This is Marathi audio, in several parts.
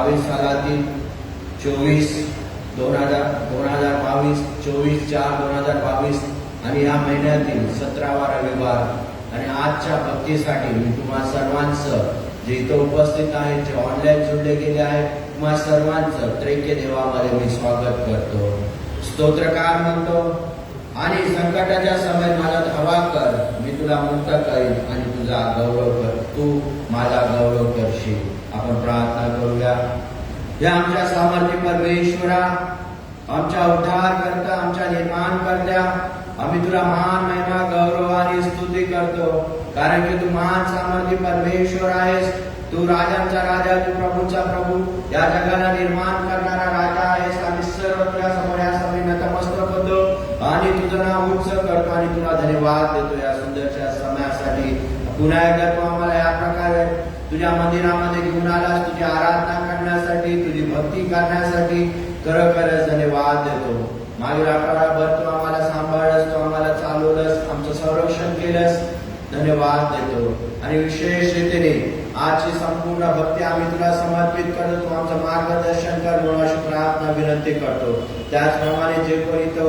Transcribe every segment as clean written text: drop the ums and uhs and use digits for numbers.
2022 सालातील 2022 24/4/2022 आणि या महिन्यातील 17वा रविवार आणि आजच्या भक्तीसाठी मी तुम्हा सर्वांचं जे इथं उपस्थित आहेत, जे ऑनलाईन जोडले गेले आहेत, तुम्हा सर्वांचं त्रैक्य देवामध्ये मी स्वागत करतो, स्तोत्रकार म्हणतो. आणि संकटाच्या समय मला धावा कर, मी तुला मुक्त करीन आणि तुझा गौरव कर, तू माझा गौरव करशील. आपण प्रार्थना करूया. या आमच्या सामर्थ्य परमेश्वरा, आमच्या उद्धार करता, आमच्या निर्माण करता, आम्ही तुला मान, महिमा, गौरव आणि स्तुती करतो, कारण की तू महान सामर्थ्य परमेश्वर आहेस. तू राजांचा राजा, तू प्रभूचा प्रभू, या जगाला निर्माण करणारा राजा आहेस. आम्ही सर्व तुझ्या समोर या सगळी नतमस्तक होतो आणि तुझं नाव उच्च करतो आणि तुला धन्यवाद देतो या सुंदरच्या समयासाठी. पुन्हा एकदा तू आम्हाला या प्रकारे तुझ्या मंदिरामध्ये घेऊन आलास, तुझी आराधना करण्यासाठी, तुझी भक्ती करण्यासाठी खरोखरच धन्यवाद देतो. मागील आठवडाभर तू आम्हाला सांभाळलंस, तू आम्हाला चालवलंस, आमचं संरक्षण केलंस, धन्यवाद देतो. आणि विशेष रीतीने आजची संपूर्ण भक्ती आम्ही तुला समर्पित करतो. तू आमचं मार्गदर्शन कर म्हणून अशी प्रार्थना विनंती करतो. त्याचप्रमाणे जे कोणी तो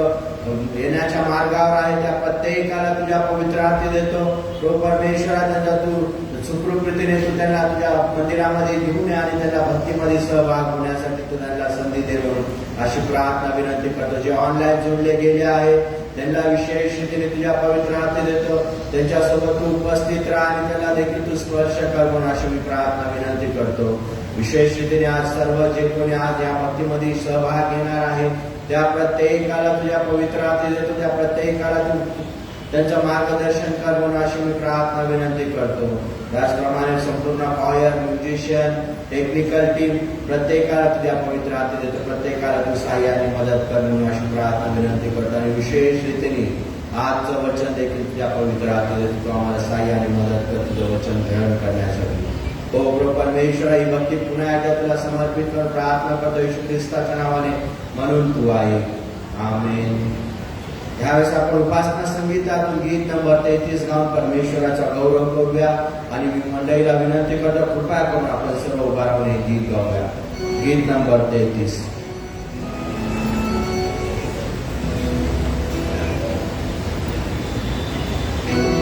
येण्याच्या मार्गावर आहे त्या प्रत्येकाला तुझ्या पवित्र हाती देतो. तो परमेश्वरा, त्यांचा तू सुखरूप रीतीने तू त्यांना तुझ्या मंदिरामध्ये घेऊन ये आणि त्यांना भक्तीमध्ये सहभाग होण्यासाठी तू त्यांना संधी दे म्हणून अशी प्रार्थना विनंती करतो. जे ऑनलाईन जोडले गेले आहे त्यांना विशेष रीतीने तुझ्या पवित्र हाती देतो. त्यांच्यासोबत तू उपस्थित राहा आणि त्यांना देखील तू स्पर्श कर म्हणून अशी मी प्रार्थना विनंती करतो. विशेष रीतीने आज सर्व जे कोणी आज या भक्तीमध्ये सहभाग घेणार आहे त्या प्रत्येकाला तुझ्या पवित्र हाती देतो. त्या प्रत्येकाला तू त्यांचं मार्गदर्शन कर म्हणून अशी मी प्रार्थना विनंती करतो. त्याचप्रमाणे संपूर्ण कॉयर, म्युझिशियन, टेक्निकल टीम प्रत्येकाला तुझ्या पवित्र हाती देतो. प्रत्येकाला तू सहाय्याने मदत कर म्हणून अशी प्रार्थना विनंती करतो. आणि विशेष रीतीने आजचं वचन देखील तुझ्या पवित्र हाती देतो. तू आम्हाला सहाय्याने मदत कर तुझं वचन ग्रहण करण्यासाठी. हो प्रभू परमेश्वरा, ही भक्ती पुन्हा एकदा तुला समर्पित कर प्रार्थना करतो येशू ख्रिस्ताच्या नावाने, म्हणून तू आहे. आमेन. यावेळेस आपण उपासना संगीतातून गीत नंबर 33 गाऊन परमेश्वराचा गौरव करूया. आणि मी मंडळीला विनंती करतो, कृपया करून आपण सर्व उभा राहून हे गीत गाऊया. गीत नंबर 33. Amen.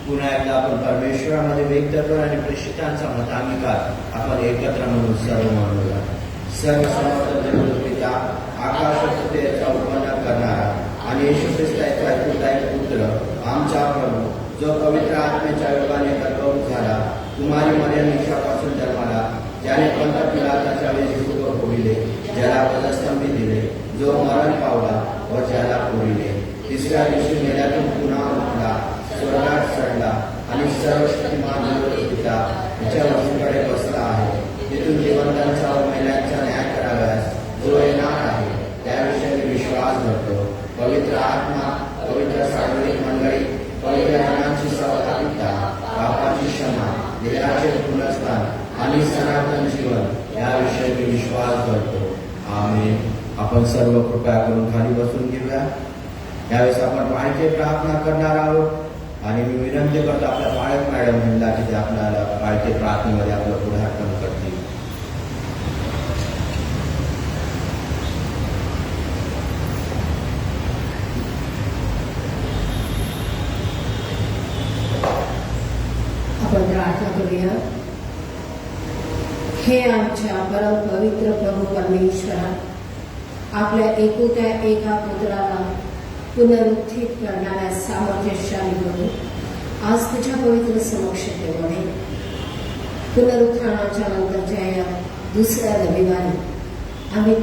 पुन्हा एकदा आपण परमेश्वरामध्ये व्यक्त करू आणि प्रेषितांचा मतांगीकार आपण एकत्र म्हणून सर्व म्हणूया. सर्व समर्थ पिता, आकाश पृथ्वीचा उत्पन्न करणारा आणि येशू ख्रिस्ताचा एकुलता पुत्र आमचा प्रभू, जो पवित्र आत्म्याच्या योगाने गर्भवत झाला, कुमारी मरियम ईशापासून जन्माला, ज्याने पंत पिलाताच्या वेळी सुख होविले, ज्याला वधस्तंभी दिले, जो मरण पावला व ज्याला पुरिले, तिसऱ्या दिवशी मेल्यातून पुन्हा उठला, स्वर्गात चढला आणि सर्वशक्तिमान पिता त्याच्या वस्तूकडे बसला आहे. तिथून जिवंतांचा व मेल्यांचा न्याय कराव्यास जो येणार आहे त्याविषयी विश्वास धरतो. पवित्र आत्मा, पवित्र सार्वजनिक मंडळी, पवित्र जनांची सहभागिता, पापाची क्षमा, देहाचे पुनरुत्थान आणि सनातन जीवन याविषयी विश्वास धरतो. आमेन. आपण सर्व कृपया करून खाली बसून घेऊया. यावेळेस आपण पाळके प्रार्थना करणार आहोत आणि मी विनंती करतो आपल्या पाळक मॅडम म्हणला की ते आपल्याला पाळके प्रार्थनेमध्ये आपलं पुढाकार करतील. आपण प्रार्थना करूया. हे आमच्या परम पवित्र प्रभू परमेश्वरा, आपल्या एकुलत्या एका पुत्राला पुनरुत्थित करणाऱ्या सामर्थ्यशाली करू आज तुझ्या पवित्र समक्षतेमध्ये पुनरुत्थानाच्या नंतरच्या या दुसऱ्या रविवारी आम्ही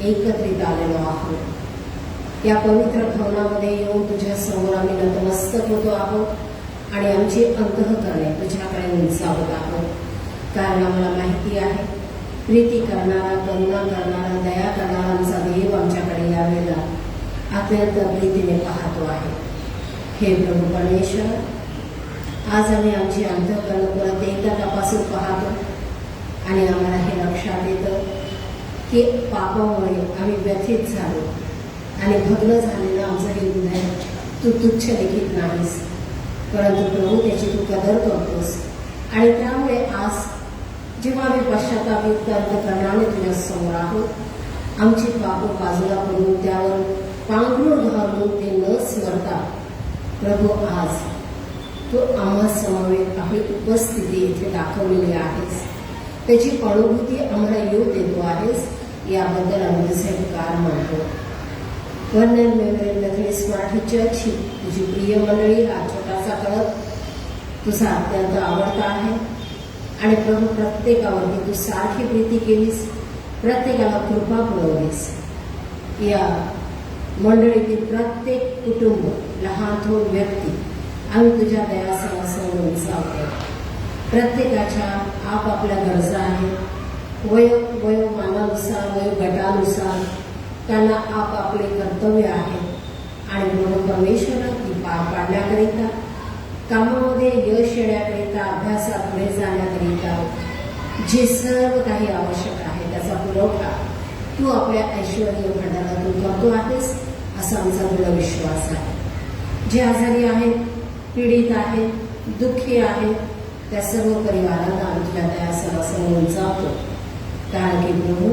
एकत्रित आलेलो आहोत. या पवित्र भवनामध्ये येऊन तुझ्या समोर आम्ही नतमस्तक होतो आहोत आणि आमची अंतःकरणे तुझ्याकडे उंचावत आहोत. कारण आम्हाला माहिती आहे प्रीती करणारा, करुणा करणारा, दया करणारा आमचा देव आमच्याकडे यावेळेला अत्यंत प्रीतीने पाहतो आहे. हे प्रभू परमेश्वर, आज आम्ही आमची अंतःकरण परत एकदा तपासून पाहतो आणि आम्हाला हे लक्षात येतं की पापामुळे आम्ही व्यथित झालो आणि भग्न झालेलं आमचं हे हृदय तू तुच्छ लिखित नाहीस, परंतु प्रभू त्याची तू कदर करतोस. आणि त्यामुळे आज जेव्हा आम्ही पश्चाताप करणारे तुझ्या समोर आहोत, आमची पापं बाजूला करून त्यावर पांघरून घालून ते न स्मरता प्रभू आज तू आम्हा समवेत आपली उपस्थिती इथे दाखवलेली आहेस, त्याची अनुभूती आम्हाला येऊ देतो आहेस. याबद्दल आम्ही तुझे उपकार मानतो. वर्णन मेमोरियल मेथडिस्ट मराठी चर्च ही तुझी प्रिय मंडळी, हा छोटासा कळप तुझा अत्यंत आवडता आहे. आणि प्रभू प्रत्येकावरती तू सारखी प्रीती केलीस, प्रत्येकाला कृपा पुरवलीस. या मंडळीतील प्रत्येक कुटुंब, लहान थोर व्यक्ती आम्ही तुझ्या दयासह उंचावतो. प्रत्येकाच्या आपापल्या गरजा आहेत, वयोमानानुसार, वयोगटानुसार त्यांना आपापले कर्तव्य आहे. आणि प्रभू परमेश्वर ती पार पाडण्याकरिता, कामामध्ये यश येण्याकरिता, अभ्यासात पुढे जाण्याकरिता जे सर्व काही आवश्यक आहे त्याचा पुरवठा तू आपल्या ऐश्वर्य भंडारातून करतो आहेस, असा आमचा दृढ विश्वास आहे. जे आजारी आहेत, पीडित आहेत, दुःखी आहेत, त्या सर्व परिवारांना आम्ही तुझ्या दयासह उंचावतो. कारण की प्रभू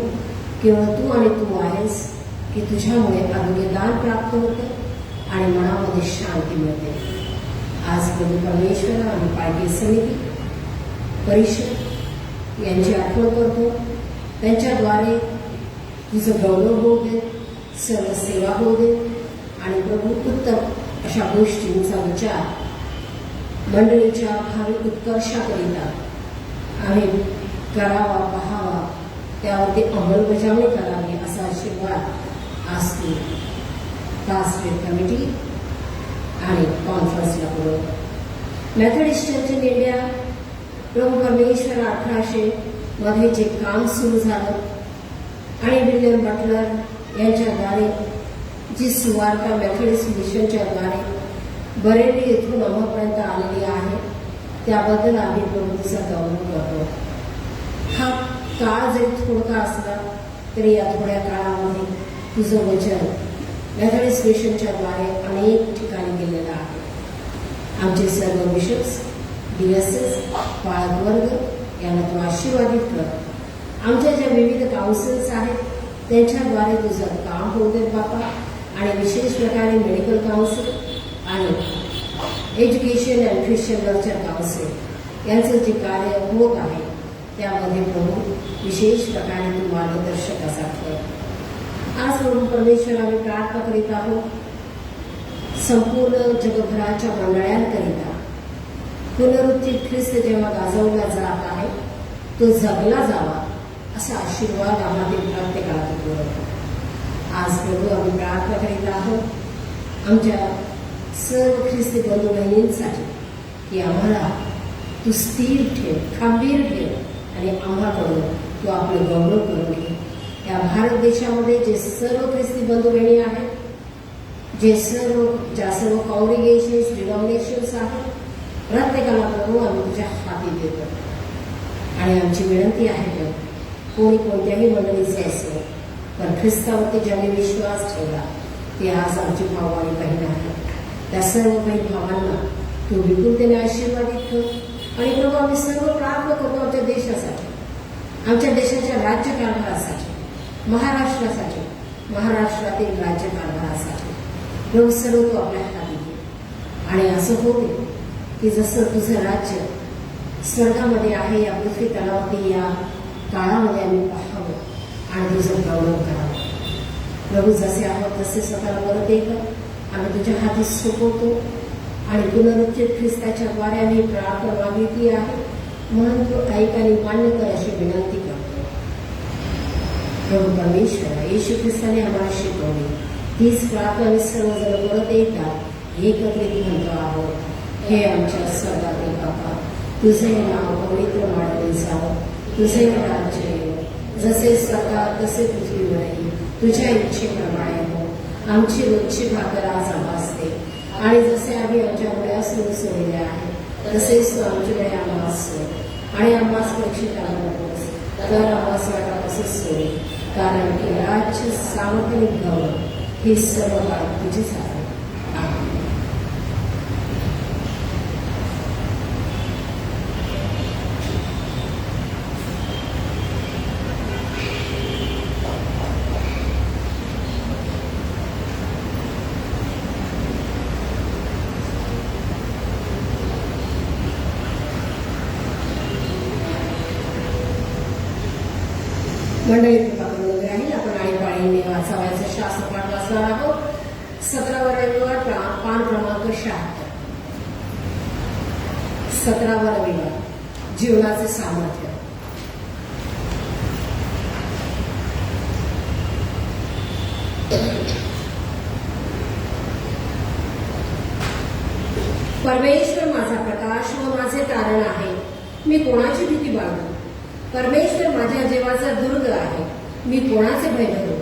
केवळ तू आणि तू आहेस की तुझ्यामुळे आरोग्यदान प्राप्त होतं आणि मनामध्ये शांती मिळते. आज प्रभू परमेश्वर आम्ही पालखी समिती, परिषद यांची आठवण करतो. त्यांच्याद्वारे तुझं गौरव होऊ दे, सर्व सेवा होऊ दे. आणि प्रभू उत्तम अशा गोष्टींचा विचार मंडळीच्या भावी उत्कर्षाकरिता आम्ही करावा, पाहावा, त्यावरती अंमलबजावणी करावी असा आशीर्वाद आज तू ट्रान्सलेट कमिटी आणि कॉन्फरन्सला पुरवतो. मेथडिस्ट चर्च इन इंडिया प्रभू परमेश्वर 1800 मध्ये जे काम सुरू झालं आणि विल्यम बटलर यांच्याद्वारे जी सुवार्ता मेथडिस्ट मिशनच्या द्वारे बरेली येथून आम्हापर्यंत आलेली आहे, त्याबद्दल आम्ही प्रभू तुझा गौरव करतो. हा काळ जरी थोडका असला तरी या थोड्या काळामध्ये तुझं वचन मेथडिस्ट मिशनच्या द्वारे अनेक ठिकाणी गेलेलं आहे. आमचे सर्व बिशप्स, DSS, पाळक वर्ग यांना तू आशीर्वादित कर. आमच्या ज्या विविध काउन्सिल्स आहेत त्यांच्याद्वारे तुझं काम होऊ दे बापा. आणि विशेष प्रकारे मेडिकल काउन्सिल आणि education and Christian nurture council यांचं जे कार्य होत आहे त्यामध्ये प्रभू विशेष प्रकारे तू मार्गदर्शक असा ठेव. आज प्रभू परमेश्वर आम्ही प्रार्थना करीत आहोत संपूर्ण जगभराच्या मंडळांकरिता. पुनरुत्थित ख्रिस्त जेव्हा गाजवला जात आहे तो जगला जावा असा आशीर्वाद आम्हाला प्रत्येकाला तू पुरवतो. आज प्रभू आम्ही प्रार्थना करीत आहोत आमच्या सर्व ख्रिस्ती बंधू बहिणींसाठी की आम्हाला तू स्थिर ठेव, खंबीर ठेव आणि आम्हाकडून तू आपलं गौरव करून घे. या भारत देशामध्ये जे सर्व ख्रिस्ती बंधू बहिणी आहेत, ज्या सर्व कॉंग्रिगेशन्स, डिनॉमिनेशन्स आहेत, प्रत्येकाला प्रभू आम्ही तुझ्या हाती देतो. आणि आमची विनंती आहे तर कोणी कोणत्याही मंडळीचे असेल पण ख्रिस्तावरती ज्यांनी विश्वास ठेवला ते आज आमची भाऊ आणि बहीण आहेत, त्या सर्व बहीण भावांना तू विपुलतेने आशीर्वादित कर. आणि प्रभू आम्ही सर्व प्रार्थना करतो आमच्या देशासाठी, आमच्या देशाच्या राज्यकारभारासाठी, महाराष्ट्रासाठी, महाराष्ट्रातील राज्यकारभारासाठी प्रभू सर्व तू आपल्या हाती घे. आणि असं होते की जसं तुझं राज्य स्वर्गामध्ये आहे या पृथ्वी तलावरती या काळामध्ये आम्ही पाहावं आणि तुझं गौरव करावं. प्रभू जसे आहोत तसे स्वतःला परत येतं आम्ही तुझ्या हाती सोपवतो. आणि पुनरुत्थित ख्रिस्ताच्या द्वारे आम्ही प्रार्थना मागितली आहे म्हणून तू ऐक आणि मान्य कर अशी विनंती करतो. प्रभू परमेश्वर येशू ख्रिस्ताने आम्हाला शिकवली तीच प्रार्थना आम्ही सर्वजण परत येतात एकत्रित म्हणतो आहोत. हे आमच्या स्वर्गातील बापा, तुझे नाव पवित्र मानले जावं, तुझे राज्य येवो, जसे स्वर्गात तसे पृथ्वीवरही तुझ्या इच्छेप्रमाणे हो. आमची रोजची भाकर आज आम्हास दे आणि जसे आम्ही आमच्या मुळ्यास सोडले आहे तसेच तू आमच्याकडे आम्हास सोड आणि आम्हास परीक्षेत आणू नकोस तर आम्हाला वाटापासून सोडे, कारण की राज्य सामर्थ्य गौरव हे सर्व काळ तुझेच आहे. आमेन. मंडळी कृपा करून उभे राहील. आपण आळीपाळीने वाचावायचं शास्त्रपाठ वाचणार आहोत. 17वा रविवार पान क्रमांक 76. 17वा रविवार जीवनाचे सामर्थ्य. परमेश्वर माझा प्रकाश व माझे तारण आहे, मी कोणाची भीती बाळगू. परमेश्वर माझ्या जीवाचा दुर्ग आहे, मी कोणाचे भय धरू.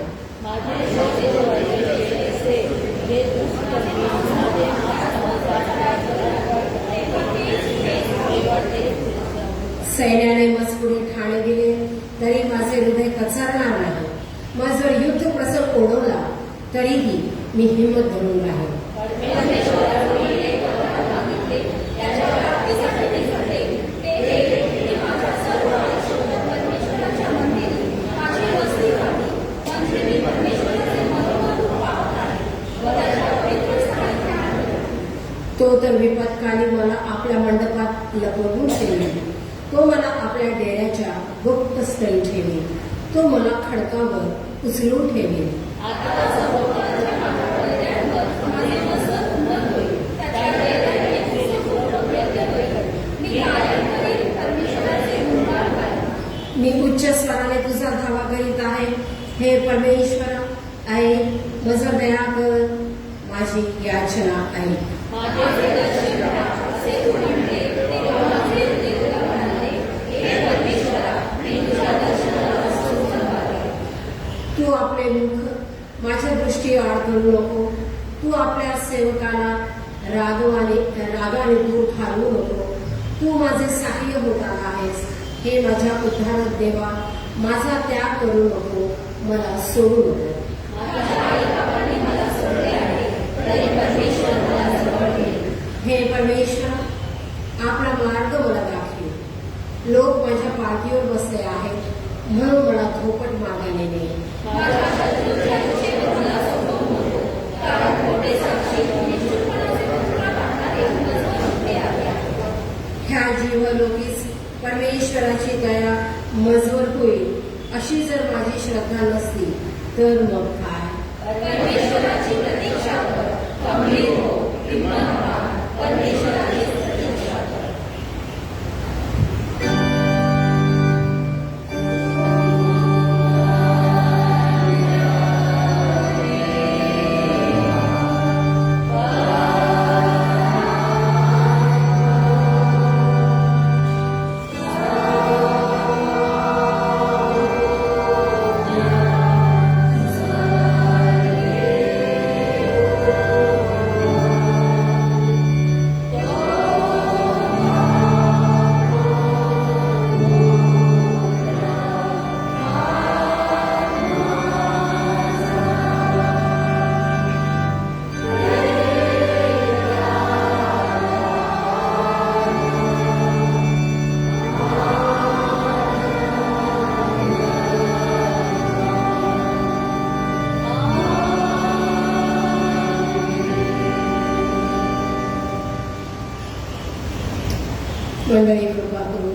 सैन्याने मजपुढे ठाणे दिले तरी माझे हृदय कचरणार नाही. माझ्यावर युद्ध प्रसंग ओढवला तरीही मी हिंमत धरून राहील. तो तर विपत्काली मला आपल्या मंडपात लपवून ठेवेल. तो मला आपल्या डेऱ्याच्या गुप्त स्थळी ठेवेल. तो मला खडकावर उचलून ठेवेल. मी उच्च स्वराने तुझा धावा करीत आहे. हे परमेश्वर आहे, माझा दया कर, माझी याचना ऐक. तू आपले मुख माझ्या दृष्टी आड करू नको. तू आपल्या सेवकाला रागाने दूर ठरवू नको. तू माझे सहाय्य होणार आहेस. हे माझ्या उद्धारक देवा, माझा त्याग करू नको, मला सोडू नको. हे परमेश्वर, आपला मार्ग मला दाखव. लोक माझ्या पाठीवर बसले आहेत, म्हणून मला धोपट मागायला नाही. ह्या जीवलोकीच परमेश्वराची दया मजवर होईल. अशी जर माझी श्रद्धा नसती तर मग काय. परमेश्वराची प्रतीक्षा कर, गंभीर हो, हिंमत बाळ, परमेश्वराची प्रतीक्षा कर. मंडळी कृपा करून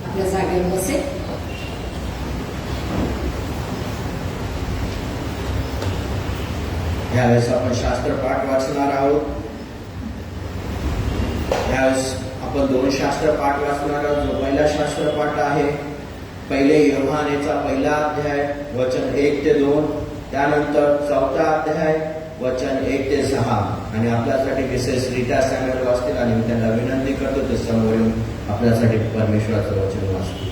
आपल्या जागेवर बसेल. यावेळेस आपण शास्त्रपाठ वाचणार आहोत. यावेळेस आपण 2 शास्त्रपाठ वाचणार आहोत. जो पहिला शास्त्रपाठ आहे, पहिले योहानेचा 1 अध्याय वचन 1 ते 2, त्यानंतर 4था अध्याय वचन 1 ते 6. आणि आपल्यासाठी विशेष रीटा सॅम्युएल वाचतील आणि मी त्यांना विनंती करतो ते समोर येऊन आपल्यासाठी परमेश्वराचं वचन वाचतील.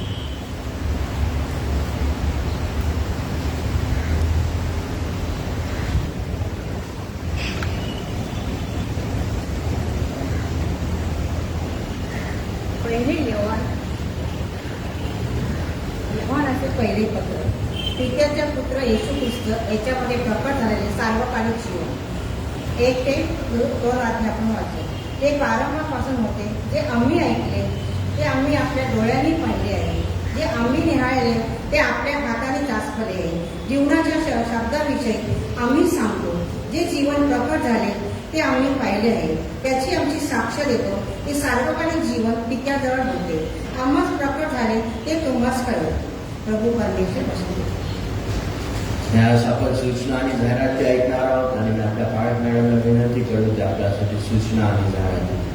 पहिले योहानाचे पहिले पत्र, पित्याचे पुत्र येशू ख्रिस्त याच्यामध्ये प्रकट झालेले सार्वकालिक जीवन, 1 ते 2 आज्ञा आपण वाचले. ते प्रारंभापासून होते, जे आम्ही ऐकले ते आम्ही आपल्या डोळ्यांनी पाहिले आहे, जे आम्ही निहाळले ते आपल्या हाताने चाचपले आहे. जीवनाच्या शब्दाविषयी आम्ही सांगतो, जे जीवन प्रकट झाले ते आम्ही पाहिले आहे, त्याची आमची साक्ष देतो. ते सार्वकालिक जीवन पित्याजवळ होते, आम्हास प्रकट झाले ते तुम्हास कळले. प्रभू परमेश्वर वचन. यावेळेस आपण सूचना आणि जाहिराती ऐकणार आहोत आणि मी आपल्या पालक मॅडमला विनंती करू की आपल्यासाठी सूचना आणि जाहिराती.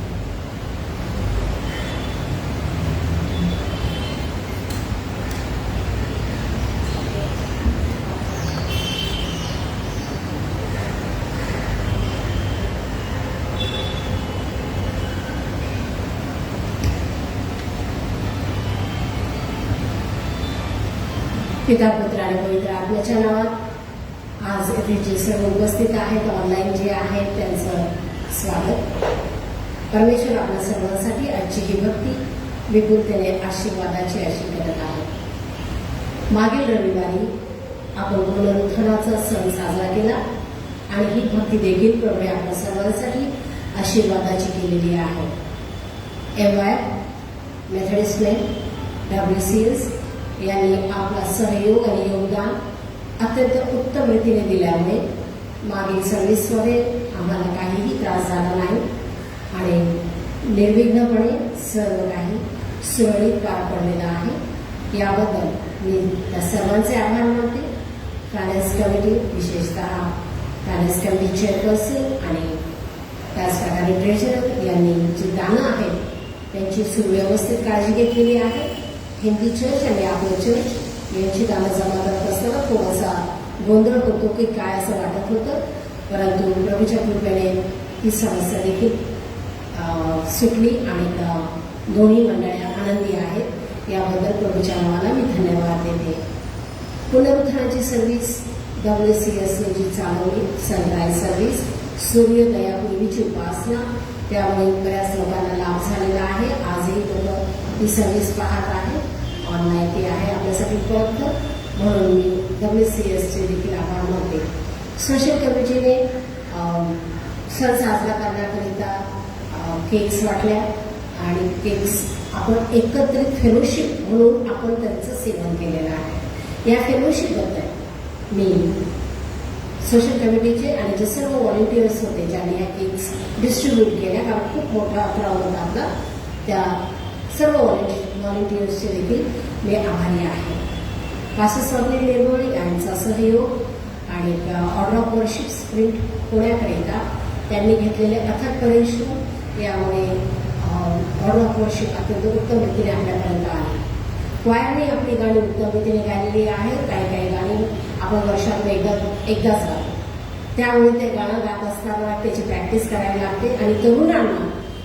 पिता पुत्र आणि पवित्र आत्म्याच्या नावात आज येथे जे सर्व उपस्थित आहेत, ऑनलाईन जे आहेत त्यांचं स्वागत. परमेश्वर आपल्या सर्वांसाठी आजची ही भक्ती विपुलतेने आशीर्वादाची अशी करत आहे. मागील रविवारी आपण पुनरुत्थानाचा सण साजरा केला आणि ही भक्ती देखील प्रभू आपल्या सर्वांसाठी आशीर्वादाची केलेली आहे. MY मेथडिस्ट WCS यांनी आपला सहयोग आणि योगदान अत्यंत उत्तम रीतीने दिल्यामुळे मागील सर्व्हिसमध्ये आम्हाला काहीही त्रास झाला नाही आणि निर्विघ्नपणे सर्व काही सुरळीत पार पडलेलं आहे. याबद्दल मी त्या सर्वांचे आभार मानते. फायनान्स कमिटी, विशेषतः फायनान्स कमिटी चेअरपर्सन आणि त्याचप्रकारे ट्रेझरर यांनी जी दानं आहेत त्यांची सुव्यवस्थित काळजी घेतलेली आहे. हिंदी चर्च आणि आपलं चर्च यांची दानं जमा करत असताना थोडासा गोंधळ होतो की काय असं वाटत होतं, परंतु प्रभूच्या कृपेने ही समस्या देखील सुटली आणि दोन्ही मंडळ्या आनंदी आहेत. याबद्दल प्रभूच्या नावाला मी धन्यवाद देते. पुनरुत्थानाची सर्व्हिस WCSने जी चालवली, सनराईज सर्व्हिस, सूर्योदयापूर्वीची उपासना, त्यामुळे बऱ्याच लोकांना लाभ झालेला आहे. आजही लोक ही सर्व्हिस पाहत आहे, ऑनलाईन ती आहे आपल्यासाठी उपलब्ध, म्हणून मी WCSचे देखील आभार मानते. सोशल कमिटीने सण साजरा करण्याकरिता केक्स वाटल्या आणि केक्स आपण एकत्रित फेलोशिप म्हणून आपण त्यांचं सेवन केलेलं आहे. या फेलोशिपबद्दल मी सोशल कमिटीचे आणि जे सर्व व्हॉलेंटियर्स होते ज्यांनी ह्या केक्स डिस्ट्रीब्यूट केल्या, कारण खूप मोठा क्राऊड होता आपला, त्या सर्व व्हॉलेंटियर्सचे देखील मी आभारी आहे. पास्टर स्वप्नील निर्मळ यांचा सहयोग आणि ऑर्डर ऑफ वर्शिप स्प्रिंट पुण्याकरिता त्यांनी घेतलेले अथक परिश्रम यामुळे ऑर्डर ऑफ वर्शिप अत्यंत उत्तम रीतीने आपल्यापर्यंत आली. क्वायरने आपली गाणी उत्तम रीतीने गायलेली आहेत. काही गाणी आपण वर्षातून एकदाच गातो, त्यामुळे ते गाणं गात असताना त्याची प्रॅक्टिस करावी लागते. आणि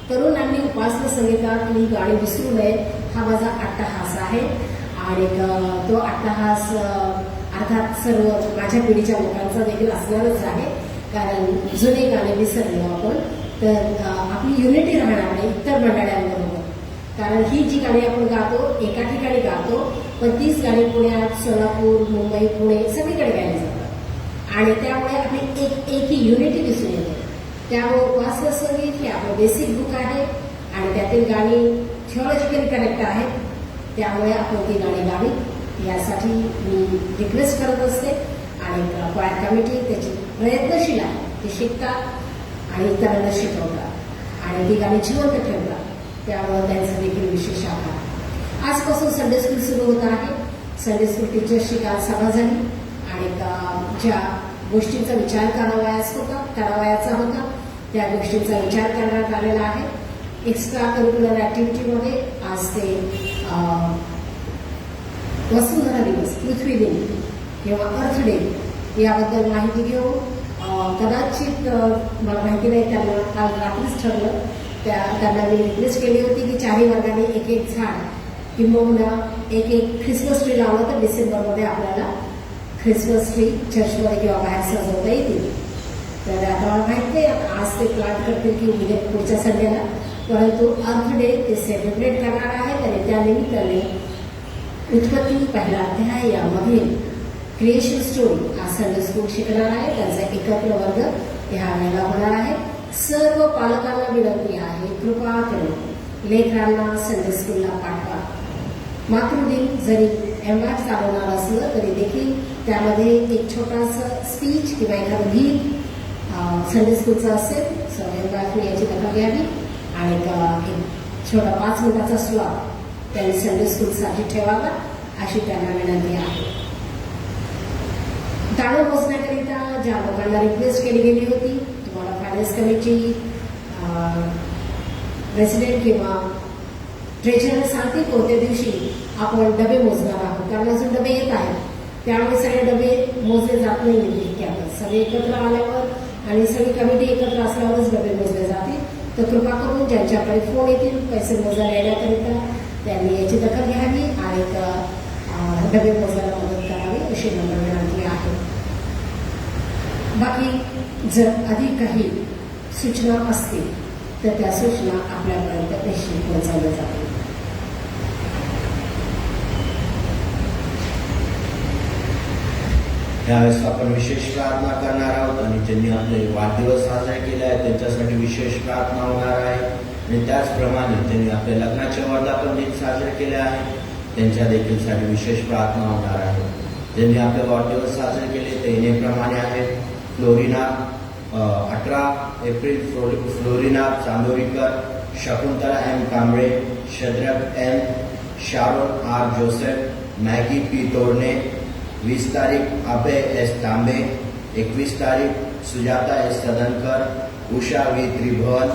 तरुणांनी उपासना संगीतात ही गाणी विसरू नये हा माझा अट्टहास आहे. आणि तो अट्टहास अर्थात सर्व माझ्या पिढीच्या लोकांचा देखील असणारच आहे, कारण जुने गाणे विसरलो आपण तर आपली युनिटी राहणार नाही इतर मंडळांबरोबर. कारण ही जी गाणी आपण गातो एका ठिकाणी गातो, पण तीच गाणी पुण्यात, सोलापूर, मुंबई, पुणे सगळीकडे गायली जातात आणि त्यामुळे आपली एक ही युनिटी दिसून येते. त्यामुळे उपासना संगीत हे आपलं बेसिक बुक आहे आणि त्यातील गाणी थिओलॉजिकली कनेक्ट आहेत, त्यामुळे आपण ती गाणी गावी यासाठी मी रिक्वेस्ट करत असते. आणि क्वायर कमिटी त्याची प्रयत्नशील आहे, ते शिकतात आणि इतरांना शिकवतात आणि ती गाणी जिवंत ठेवतात, त्यामुळे त्यांचा देखील विशेष आभार. आजपासून संडे स्कूल सुरू होत आहे. संडे स्कूल टीचर्सची काल सभा झाली आणि ज्या गोष्टींचा विचार करावयाचा होता त्या गोष्टींचा विचार करण्यात आलेला आहे. एक्स्ट्रा करिक्युलर ऍक्टिव्हिटीमध्ये आज ते वसुंधरा दिवस, पृथ्वी दिन किंवा अर्थ डे याबद्दल माहिती घेऊ. कदाचित मला माहिती नाही, त्यांना काल रात्रीच ठरलं, त्यांना मी रिक्वेस्ट केली होती की 4ही वर्गाने एक झाड किंबहुना एक ख्रिसमस ट्री लावलं तर डिसेंबरमध्ये आपल्याला ख्रिसमस ट्री चर्चमध्ये किंवा बाहेर सजवता येतील. तर आता मला माहित नाही आज ते प्लॅन करतील की उद्या पुढच्या संडेला, परंतु अर्थ डे ते सेलिब्रेट करणार आहेत आणि त्यानिमित्ताने उत्पत्ती पहिला अध्याय यामधील क्रिएशन स्टोरी आज संडे स्कूल शिकणार आहे. त्यांचा एकत्र वर्ग ह्या वेळेला होणार आहे. सर्व पालकांना विनंती आहे, कृपा करून लेकरांना संडे स्कूलला पाठवा. मातृदिन जरी एम्बॅक चालवणार असलं तरी देखील त्यामध्ये एक छोटासा स्पीच किंवा एखादं गीत संडे स्कूलचं असेल. सो एम्बॅकने याची दखल घ्यावी आणि एक छोटा 5 मिनिटाचा स्लॉट त्यांनी संडे स्कूलसाठी ठेवावा अशी त्यांना विनंती आहे. दाळं मोजण्याकरिता ज्या लोकांना रिक्वेस्ट केली गेली होती, तुम्हाला फायनान्स कमिटी प्रेसिडेंट किंवा ट्रेजरर सांगते कोणत्या दिवशी आपण डबे मोजणार आहोत, कारण अजून डबे येत आहेत. त्यामुळे सगळे डबे मोजले जात नाही इतक्यातच. सगळे एकत्र आल्यावर आणि सगळी कमिटी एकत्र असल्यावरच डबे मोजले जातील. तर कृपा करून ज्यांच्याकडे फोन येतील पैसे मोजायला येण्याकरिता त्यांनी याची दखल घ्यावी आणि डबे मोजायला मदत करावी अशी नम्र विनंती आहे. बाकी जर अधिक काही सूचना असतील तर त्या सूचना आपल्यापर्यंत निश्चित पोहोचवल्या जातील. यावेळेस आपण विशेष प्रार्थना करणार आहोत आणि ज्यांनी आपले वाढदिवस साजरे केले आहेत त्यांच्यासाठी विशेष प्रार्थना होणार आहे. आणि त्याचप्रमाणे ज्यांनी आपल्या लग्नाचे वर्धापन दिन साजरे केले आहे त्यांच्या देखील साठी विशेष प्रार्थना होणार आहे. ज्यांनी आपले वाढदिवस साजरे केले ते येण्याप्रमाणे आहेत. Florina 18 April Florina Chandorikar, Shakuntala M Kamble, Shadrach M, Sharon R Joseph, Maggie P Todne. 20 तारीख अभय एस तांबे, 21 तारीख सुजाता एस सदनकर, उषा व्ही त्रिभुवन,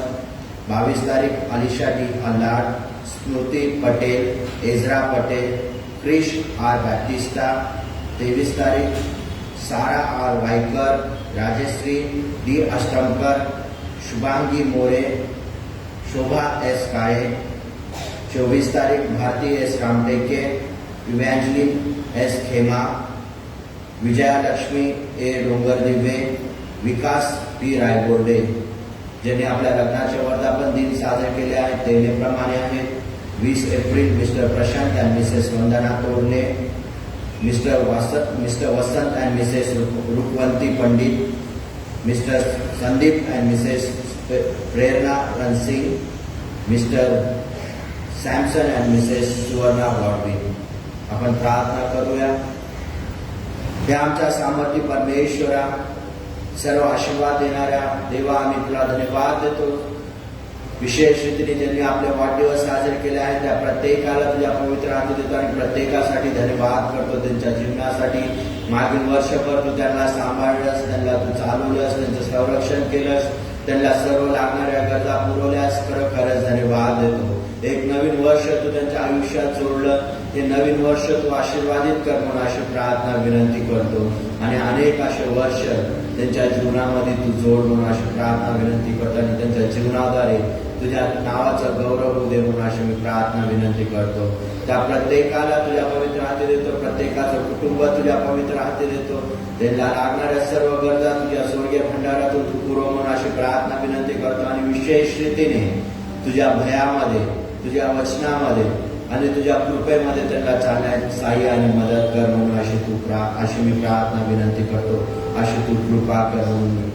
22 तारीख Alisha D Allad, Smriti Patel, Ezra Patel, Krish R Baptista. 23 तारीख Sarah R Waikar, Rajashree D Ashtamkar, Shubhangi More, Shobha S Kale. 24 तारीख Bharati S Ramteke, Evangeline S Khema, Vijayalakshmi A Dongardive, Vikas P रायगोर्डे. ज्यांनी आपल्या लग्नाचे वर्धापन दिन साजरे केले आहेत ते नेप्रमाणे आहेत. 20 April Mr Prashant and Mrs Vandana Todne, Mr Vasant and Mrs Rukwanti Pandit, Mr Sandeep and Mrs Prerna Ransing, Mr Samson and Mrs Suvarna Godwin. आपण प्रार्थना करूया. हे आमच्या सामर्थ्य परमेश्वरा, सर्व आशीर्वाद देणाऱ्या देवा, आम्ही तुला धन्यवाद देतो. विशेष रीतीने ज्यांनी आपले वाढदिवस साजरे केले आहेत त्या प्रत्येकाला तुझ्या पवित्र हाती देतो आणि प्रत्येकासाठी धन्यवाद करतो. त्यांच्या जीवनासाठी मागील वर्षभर तू त्यांना सांभाळलंस, त्यांना तू चालवलंस, त्यांचं संरक्षण केलंस, त्यांना सर्व लागणाऱ्या गरजा पुरवल्यास खरंच धन्यवाद देतो. एक नवीन वर्ष तू त्यांच्या आयुष्यात जोडलं, हे नवीन वर्ष तू आशीर्वादित कर म्हणून अशी प्रार्थना विनंती करतो. आणि अनेक असे वर्ष त्यांच्या जीवनामध्ये तू जोड म्हणून अशी प्रार्थना विनंती करतो आणि त्यांच्या जीवनाद्वारे तुझ्या नावाचा गौरव होऊ दे म्हणून अशी मी प्रार्थना विनंती करतो. त्या प्रत्येकाला तुझ्या पवित्र हाती देतो, प्रत्येकाचं कुटुंब तुझ्या पवित्र हाती देतो. त्यांना लागणाऱ्या सर्व गरजा तुझ्या स्वर्गीय भंडारातून तू पुरव म्हणून अशी प्रार्थना विनंती करतो. आणि विशेष रीतीने तुझ्या भयामध्ये, तुझ्या वचनामध्ये आणि तुझ्या कृपेमध्ये त्यांना चालण्यात सहाय्य आणि मदत कर म्हणून अशी मी प्रार्थना विनंती करतो. अशी तू कृपा कर म्हणून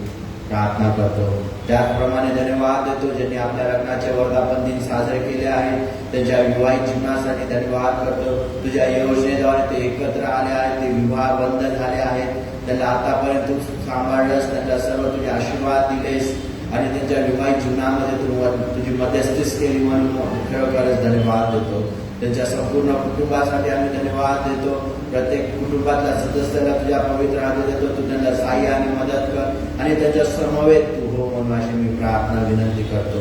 प्रार्थना करतो. त्याचप्रमाणे धन्यवाद देतो ज्यांनी आपल्या लग्नाचे वर्धापन दिन साजरे केले आहेत त्यांच्या विवाहित जीवनासाठी धन्यवाद करतो. तुझ्या योजनेद्वारे ते एकत्र आले आहेत, ते विवाह बंद झाले आहेत, त्यांना आतापर्यंत तू सांभाळलंस, त्यांना सर्व तुझे आशीर्वाद दिलेस आणि त्यांच्या विवाहित जीवनामध्ये तू तुझी मध्यस्थीच केली म्हणून खरोखरच धन्यवाद देतो. त्यांच्या संपूर्ण कुटुंबासाठी आम्ही धन्यवाद देतो. प्रत्येक कुटुंबातल्या सदस्याला तुझ्या पवित्र हाती देतो. तू त्यांना सहाय्य आणि मदत कर आणि त्यांच्या समवेत तू हो म्हणून अशी मी प्रार्थना विनंती करतो.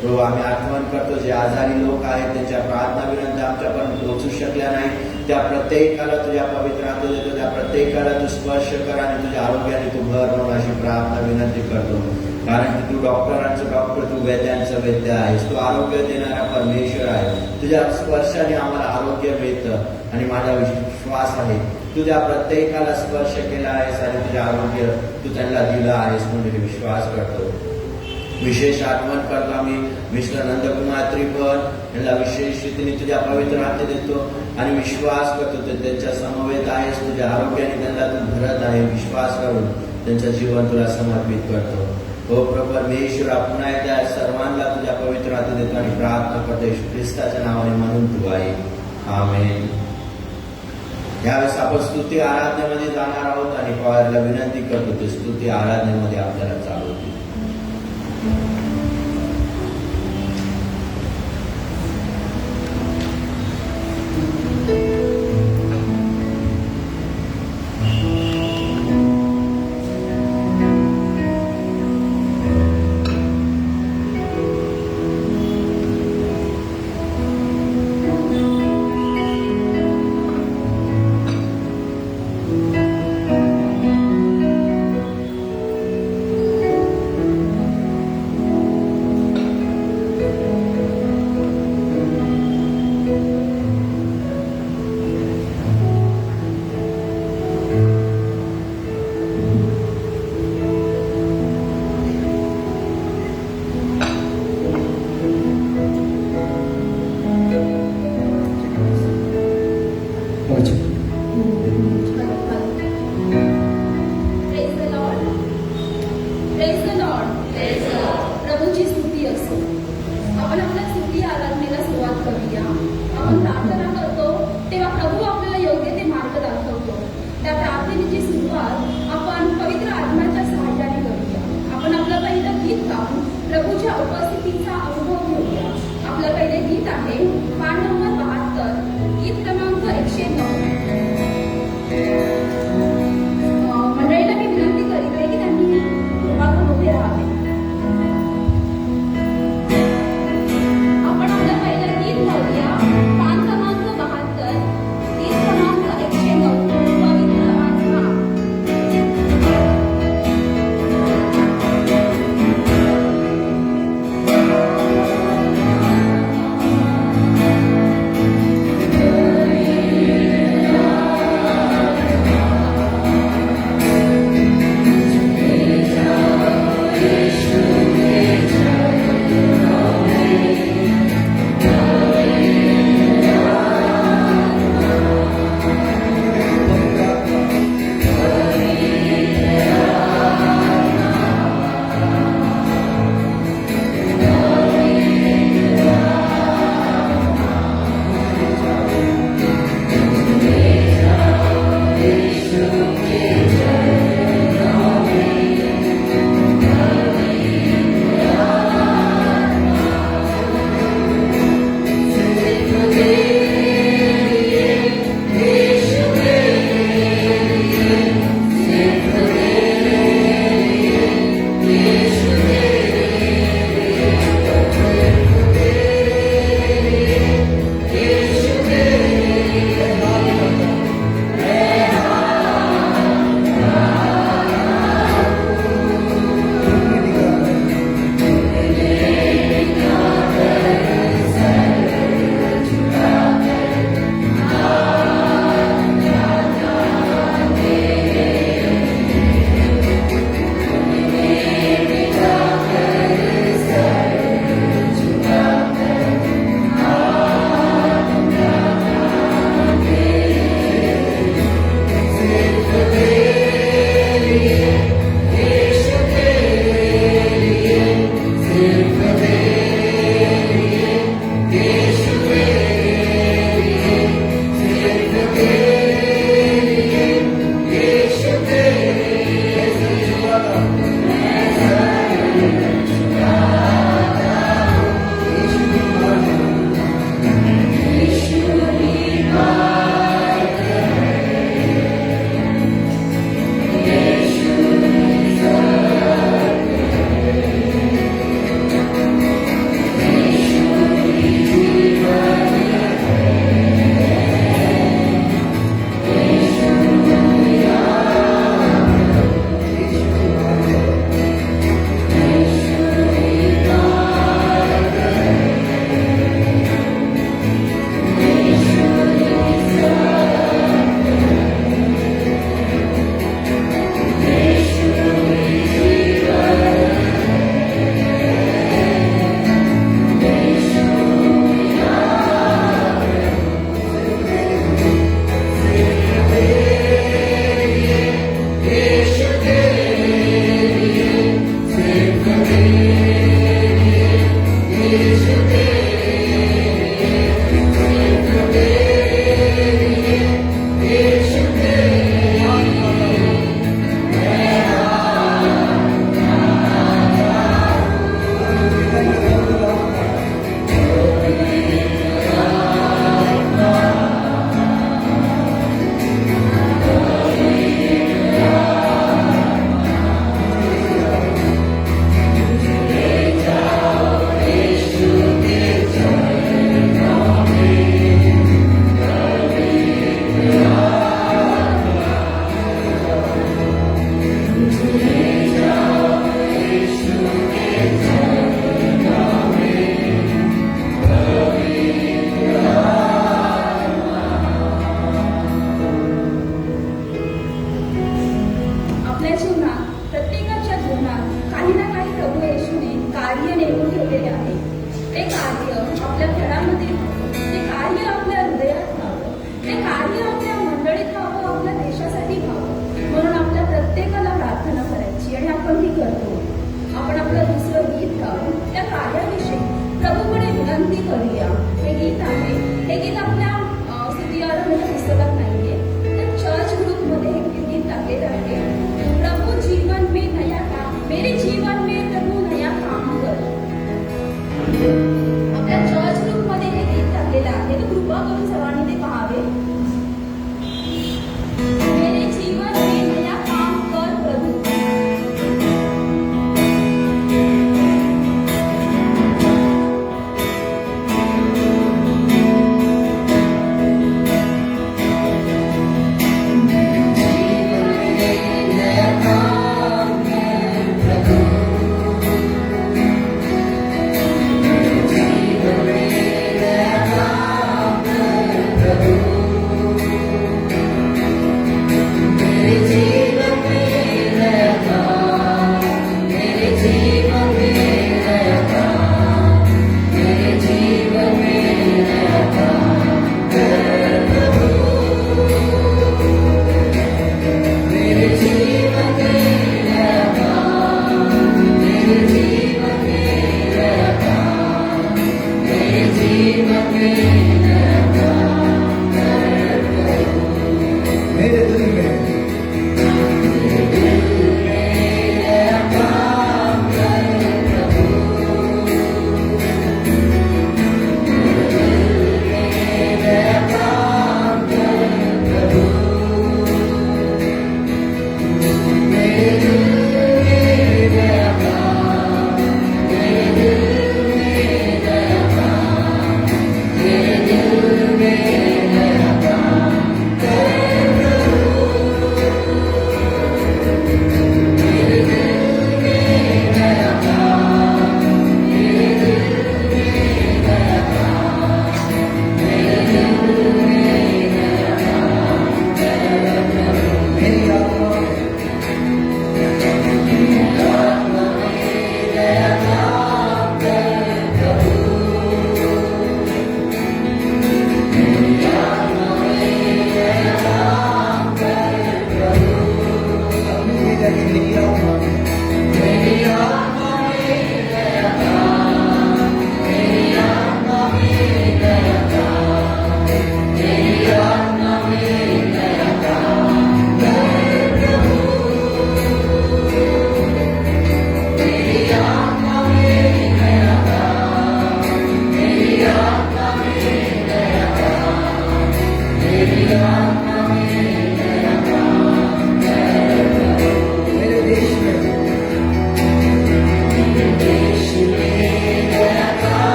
प्रभू, आम्ही आठवण करतो जे आजारी लोक आहेत त्यांच्या प्रार्थना विनंती आमच्यापर्यंत पोहोचू शकल्या नाही त्या प्रत्येकाला तुझ्या पवित्र हाती देतो. त्या प्रत्येकाला तू स्पर्श कर आणि तुझ्या आरोग्याने तू भर म्हणून अशी प्रार्थना विनंती करतो. कारण की तू डॉक्टरांचं डॉक्टर, तू वैद्यांचं वैद्य आहेस, तू आरोग्य देणारा परमेश्वर आहे. तुझ्या स्पर्शाने आम्हाला आरोग्य मिळतं आणि माझा विश्वास आहे तुझ्या प्रत्येकाला स्पर्श केला आहेस आणि तुझे आरोग्य तू त्यांना दिलं आहेस म्हणून विश्वास करतो. विशेष आठवण करतो आम्ही मिस्टर नंदकुमार त्रिभुवन त्यांना विशेष रीतीने तुझ्या पवित्र हाती देतो आणि विश्वास करतो ते त्यांच्या समवेत आहेस, तुझ्या आरोग्याने त्यांना तू भरत आहे. विश्वास करून त्यांचं जीवन तुला समर्पित करतो. हो प्रभू परमेश्वर, पुन्हा एकदा सर्वांना तुझ्या पवित्र हाती देतो आणि प्रार्थना करतो येशू ख्रिस्ताच्या नावाने म्हणून तू आहे. आमेन. यावेळेस आपण स्तुती आराधनेमध्ये जाणार आहोत आणि पॉयरला विनंती करतो ते स्तुती आराधनेमध्ये आपल्याला चालू होती. प्रभूची स्तुती असो. आपण आपल्या स्तुती आराधनेला सुरुवात करूया. आपण प्रार्थना करतो तेव्हा प्रभू आपल्याला योग्य ते मार्ग दाखवतो. त्या प्रार्थनेची सुरुवात आपण पवित्र आत्म्याच्या सहाय्याने करूया. आपण आपलं पहिलं गीत गाऊन प्रभूच्या उपस्थितीचा अनुभव घेऊया. आपलं पहिले गीत आहे पान नंबर 72, गीत क्रमांक 109. मंडळीला मी विनंती करीत आहे की त्यांनी कृपा करून उभे राहावे. आपण आपलं पहिलं गीत गाऊया. पान क्रमांक 72, गीत क्रमांक 109, पवित्र आत्मा.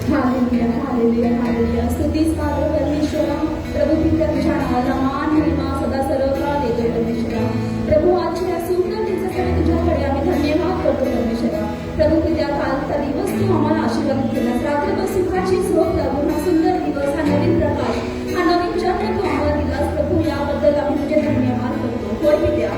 हालेलुया हालेलुया हालेलुया स्तुतीस पात्र परमेश्वरा प्रभू पित्या तुझ्या नावाला मान महिमा सदा सर्व काळ देतो परमेश्वरा प्रभू आजच्या या सुंदर दिवसासाठी तुझ्याकडे आम्ही धन्यवाद करतो परमेश्वरा प्रभू पित्या कालचा दिवस तू आम्हाला आशीर्वाद केलास रात्रभर सुखाची झोप लागून हा सुंदर दिवस हा नवीन प्रकाश हा नवीन जन्म तू आम्हाला दिलास प्रभू याबद्दल आम्ही तुझे धन्यवाद करतो होय पित्या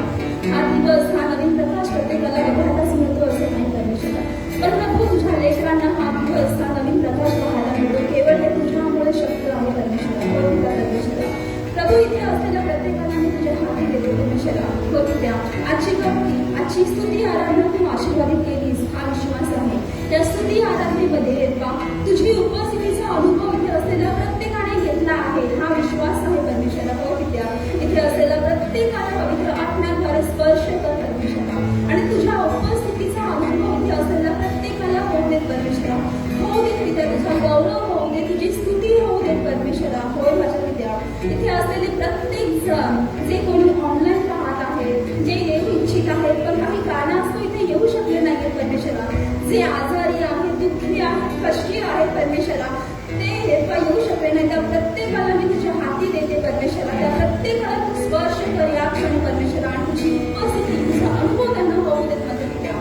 हा दिवस हा नवीन प्रकाश प्रत्येकाला बघायलाच मिळतो असे नाही परमेश्वरा पण प्रभू तुझ्या लेकरांना हा दिवस हा नवीन प्रकाश पाहायला मिळतो केवळ हे तुझ्यामुळे शक्य आहे परमेश्वरा होय पित्या परमेश्वरा प्रभू इथे असलेल्या प्रत्येकाला मी तुझ्या हाती देतो परमेश्वरा होय पित्या आजची भक्ती आजची स्तुती आराधना तू आशीर्वादित केलीस हा विश्वास आहे त्या स्तुती आराधनेमध्ये बा तुझी उपस्थितीचा अनुभव इथे असलेल्या प्रत्येकाने घेतला आहे हा विश्वास आहे परमेश्वरा होय पित्या इथे असलेल्या प्रत्येकाला पवित्र आत्म्याद्वारे स्पर्श कर परमेश्वरा आणि तुझ्या उपस्थितीचा अनुभव इथे असलेल्या प्रत्येकाला होऊ देत परमेश्वरा होऊ देत पित्या तुझा गौरव होऊ दे तुझी स्तुती होऊ देत परमेश्वरा होय माझ्या पित्या इथे असलेले प्रत्येक जण जे कोणी ऑनलाईन पाहत आहेत जे येऊ इच्छित आहेत पण काही कारणास्तव इथे येऊ शकले नाहीत परमेश्वरा जे आजारी आहेत दुःखी आहेत कष्टी आहेत परमेश्वरा ते येऊ शकले नाही त्या प्रत्येकाला मी तुझ्या हाती देते परमेश्वरा त्या प्रत्येकाला तू स्पर्श कर या क्षणी परमेश्वरा आणि तुझी उपस्थिती तुझा अनुभव त्यांना होऊ देत माझ्या पित्या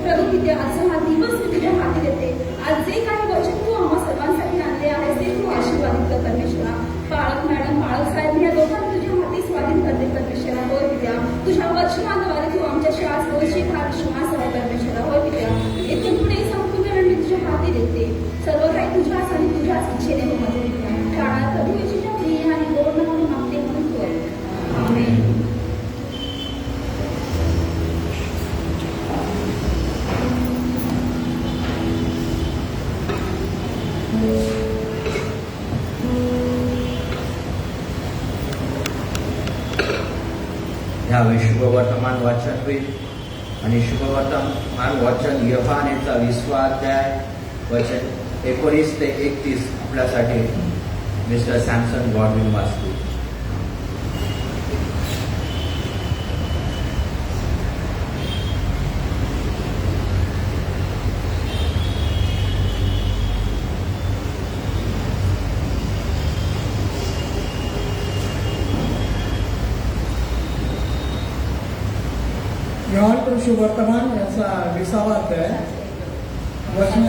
प्रभू पित्या आजचा हा दिवस मी तुझ्या हाती देते आज जे काही वचन तू आम्हा सर्वांसाठी आणले आहेस ते तू आशीर्वादित कर परमेश्वरा बाळक मॅडम बाळक साहेब या दोघांना तुझ्या हाती स्वाधीन करते परमेश्वरा होय पित्या तुझ्या वचनाद्वारे तू आमच्याशी आज बोलशील हा विश्वास आहे परमेश्वरा होय पित्या इथून पुढे संपूर्ण वेळ मी तुझ्या हाती देते सर्व काही तुझ्याच आणि तुझ्याच इच्छेने हो माझ्या पित्या काळात प्रभू येशूच्या प्रिय आणि गोड नावाने मागते म्हणून होय आमेन ह्यावेळी शुभवर्तमान वाचन होईल आणि शुभवर्तमान वाचन योहानेचा 20वा अध्याय वचन 19 ते 31 आपल्यासाठी मिस्टर सॅमसन गॉडविन वाचतील. योहान शुभवर्तमान याचा 20वा अध्याय वचन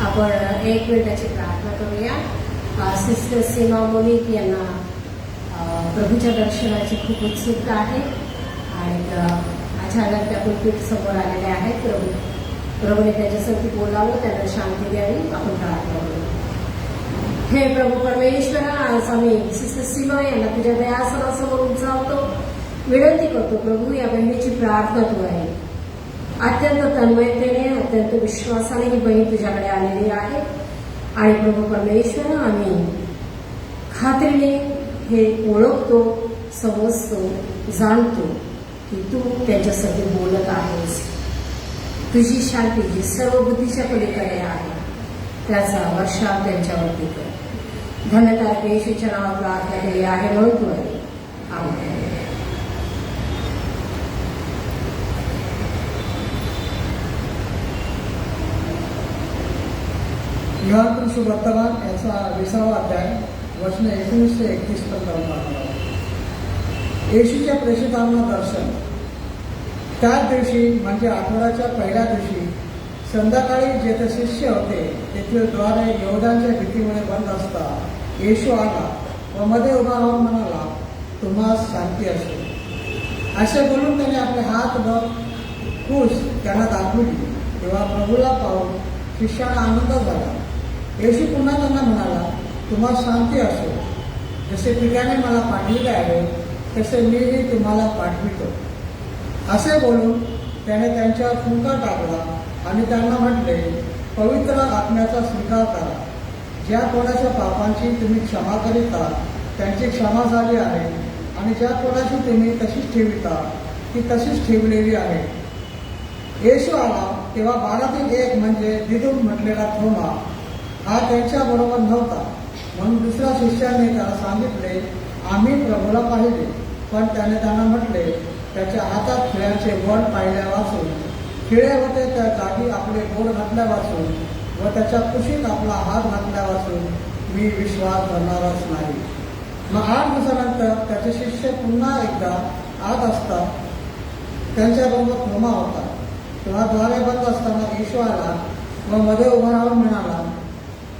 आपण 1 मिनिटाची प्रार्थना करूया. सिस्टर सीमा मोनिक यांना प्रभूच्या दर्शनाची खूप उत्सुकता आहे आणि अचानक त्या पुलपीठ समोर आलेल्या आहेत. प्रभूने त्यांच्यासाठी बोलावं त्यांना शांती द्यावी. आपण प्रार्थना करू. हे प्रभू परमेश्वरा आज आम्ही सिस्टर सीमा यांना तुझ्या दयासनासमोर उंचावतो विनंती करतो. प्रभू या बहिणीची प्रार्थना तू आहे. अत्यंत तन्मयतेने अत्यंत विश्वासाने ही बहीण तुझ्याकडे आलेली आहे आणि प्रभू परमेश्वर आम्ही खात्रीने हे ओळखतो समजतो जाणतो की तू त्यांच्यासाठी बोलत आहेस. तुझी शांती जी सर्व बुद्धीच्या पलीकडे आहे त्याचा वर्षाव त्यांच्यावरती कर. धन्यतारक येशूच्या नावात प्रार्थना केली आहे म्हणून तू आहे. आमेन. योहान शुभवर्तमान याचा 20वा अध्याय वचन 19 ते 31 पर्यंत. येशूच्या प्रेषितांना दर्शन. त्याच दिवशी म्हणजे आठवड्याच्या पहिल्या दिवशी संध्याकाळी जेथे शिष्य होते तेथील द्वारे यहूद्यांच्या भीतीमुळे बंद असता येशू आला व मध्ये उभा राहून म्हणाला, तुम्हास शांती असो. असे बोलून त्याने आपले हात व कूस त्यांना दाखवली. तेव्हा प्रभूला पाहून शिष्याला आनंद झाला. येशू पुन्हा त्यांना म्हणाला, तुम्हाला शांती असो. जसे पित्याने मला पाठविले आहे तसे मीही तुम्हाला पाठवितो. असे बोलून त्याने त्यांच्यावर फुंकर टाकला आणि त्यांना म्हटले, पवित्र आत्म्याचा स्वीकार करा. ज्या कोणाच्या पापांची तुम्ही क्षमा करीता त्यांची क्षमा झाली आहे, आणि ज्या कोणाची तुम्ही तशीच ठेविता ती तशीच ठेवलेली आहे. येशू आला तेव्हा 12तील एक म्हणजे दिदूम म्हटलेला थोमा हा त्यांच्याबरोबर नव्हता. म्हणून दुसऱ्या शिष्याने त्याला सांगितले, आम्ही प्रभूला पाहिले. पण त्याने त्यांना म्हटले, त्याच्या हातात खिळ्याचे बोट पाहिल्या वाचून, खिळे होते त्या जागी आपले बोट घातल्या वाचून व त्याच्या कुशीत आपला हात घातल्या वाचून मी विश्वास धरणारच नाही. मग 8 दिवसानंतर त्याचे शिष्य पुन्हा एकदा आत असतात. त्यांच्याबरोबर थोमा होता. तेव्हा द्वारे बंद असताना येशू आला व मध्ये उभा राहून म्हणाला,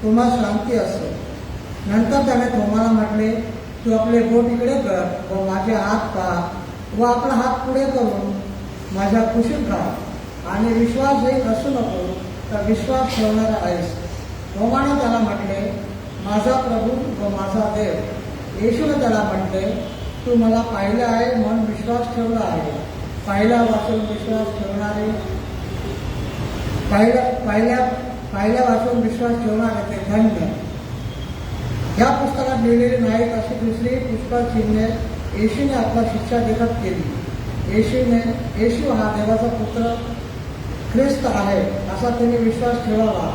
तुम्हाला शांती असो. नंतर त्याने थोमाला म्हटले, तू आपले बोट इकडे कर व माझे हात पहा व आपला हात पुढे करून माझ्या कुशीत घाल, आणि विश्वास एक असू नको तर विश्वास ठेवणारा आहेस. थोमाने त्याला म्हटले, माझा प्रभू व माझा देव. येशूने त्याला म्हटले, तू मला पाहिलं आहे म्हणून विश्वास ठेवला आहे. पाहिला वाचून विश्वास ठेवणारे पाहिल्या वाचून विश्वास ठेवणारे ते धन्य. या पुस्तकात लिहिलेली नाहीत अशी दुसरी पुष्कळ चिन्हे येशूने आपल्या शिष्यादेखत केली. येशू हा देवाचा पुत्र ख्रिस्त आहे असा त्यांनी विश्वास ठेवावा,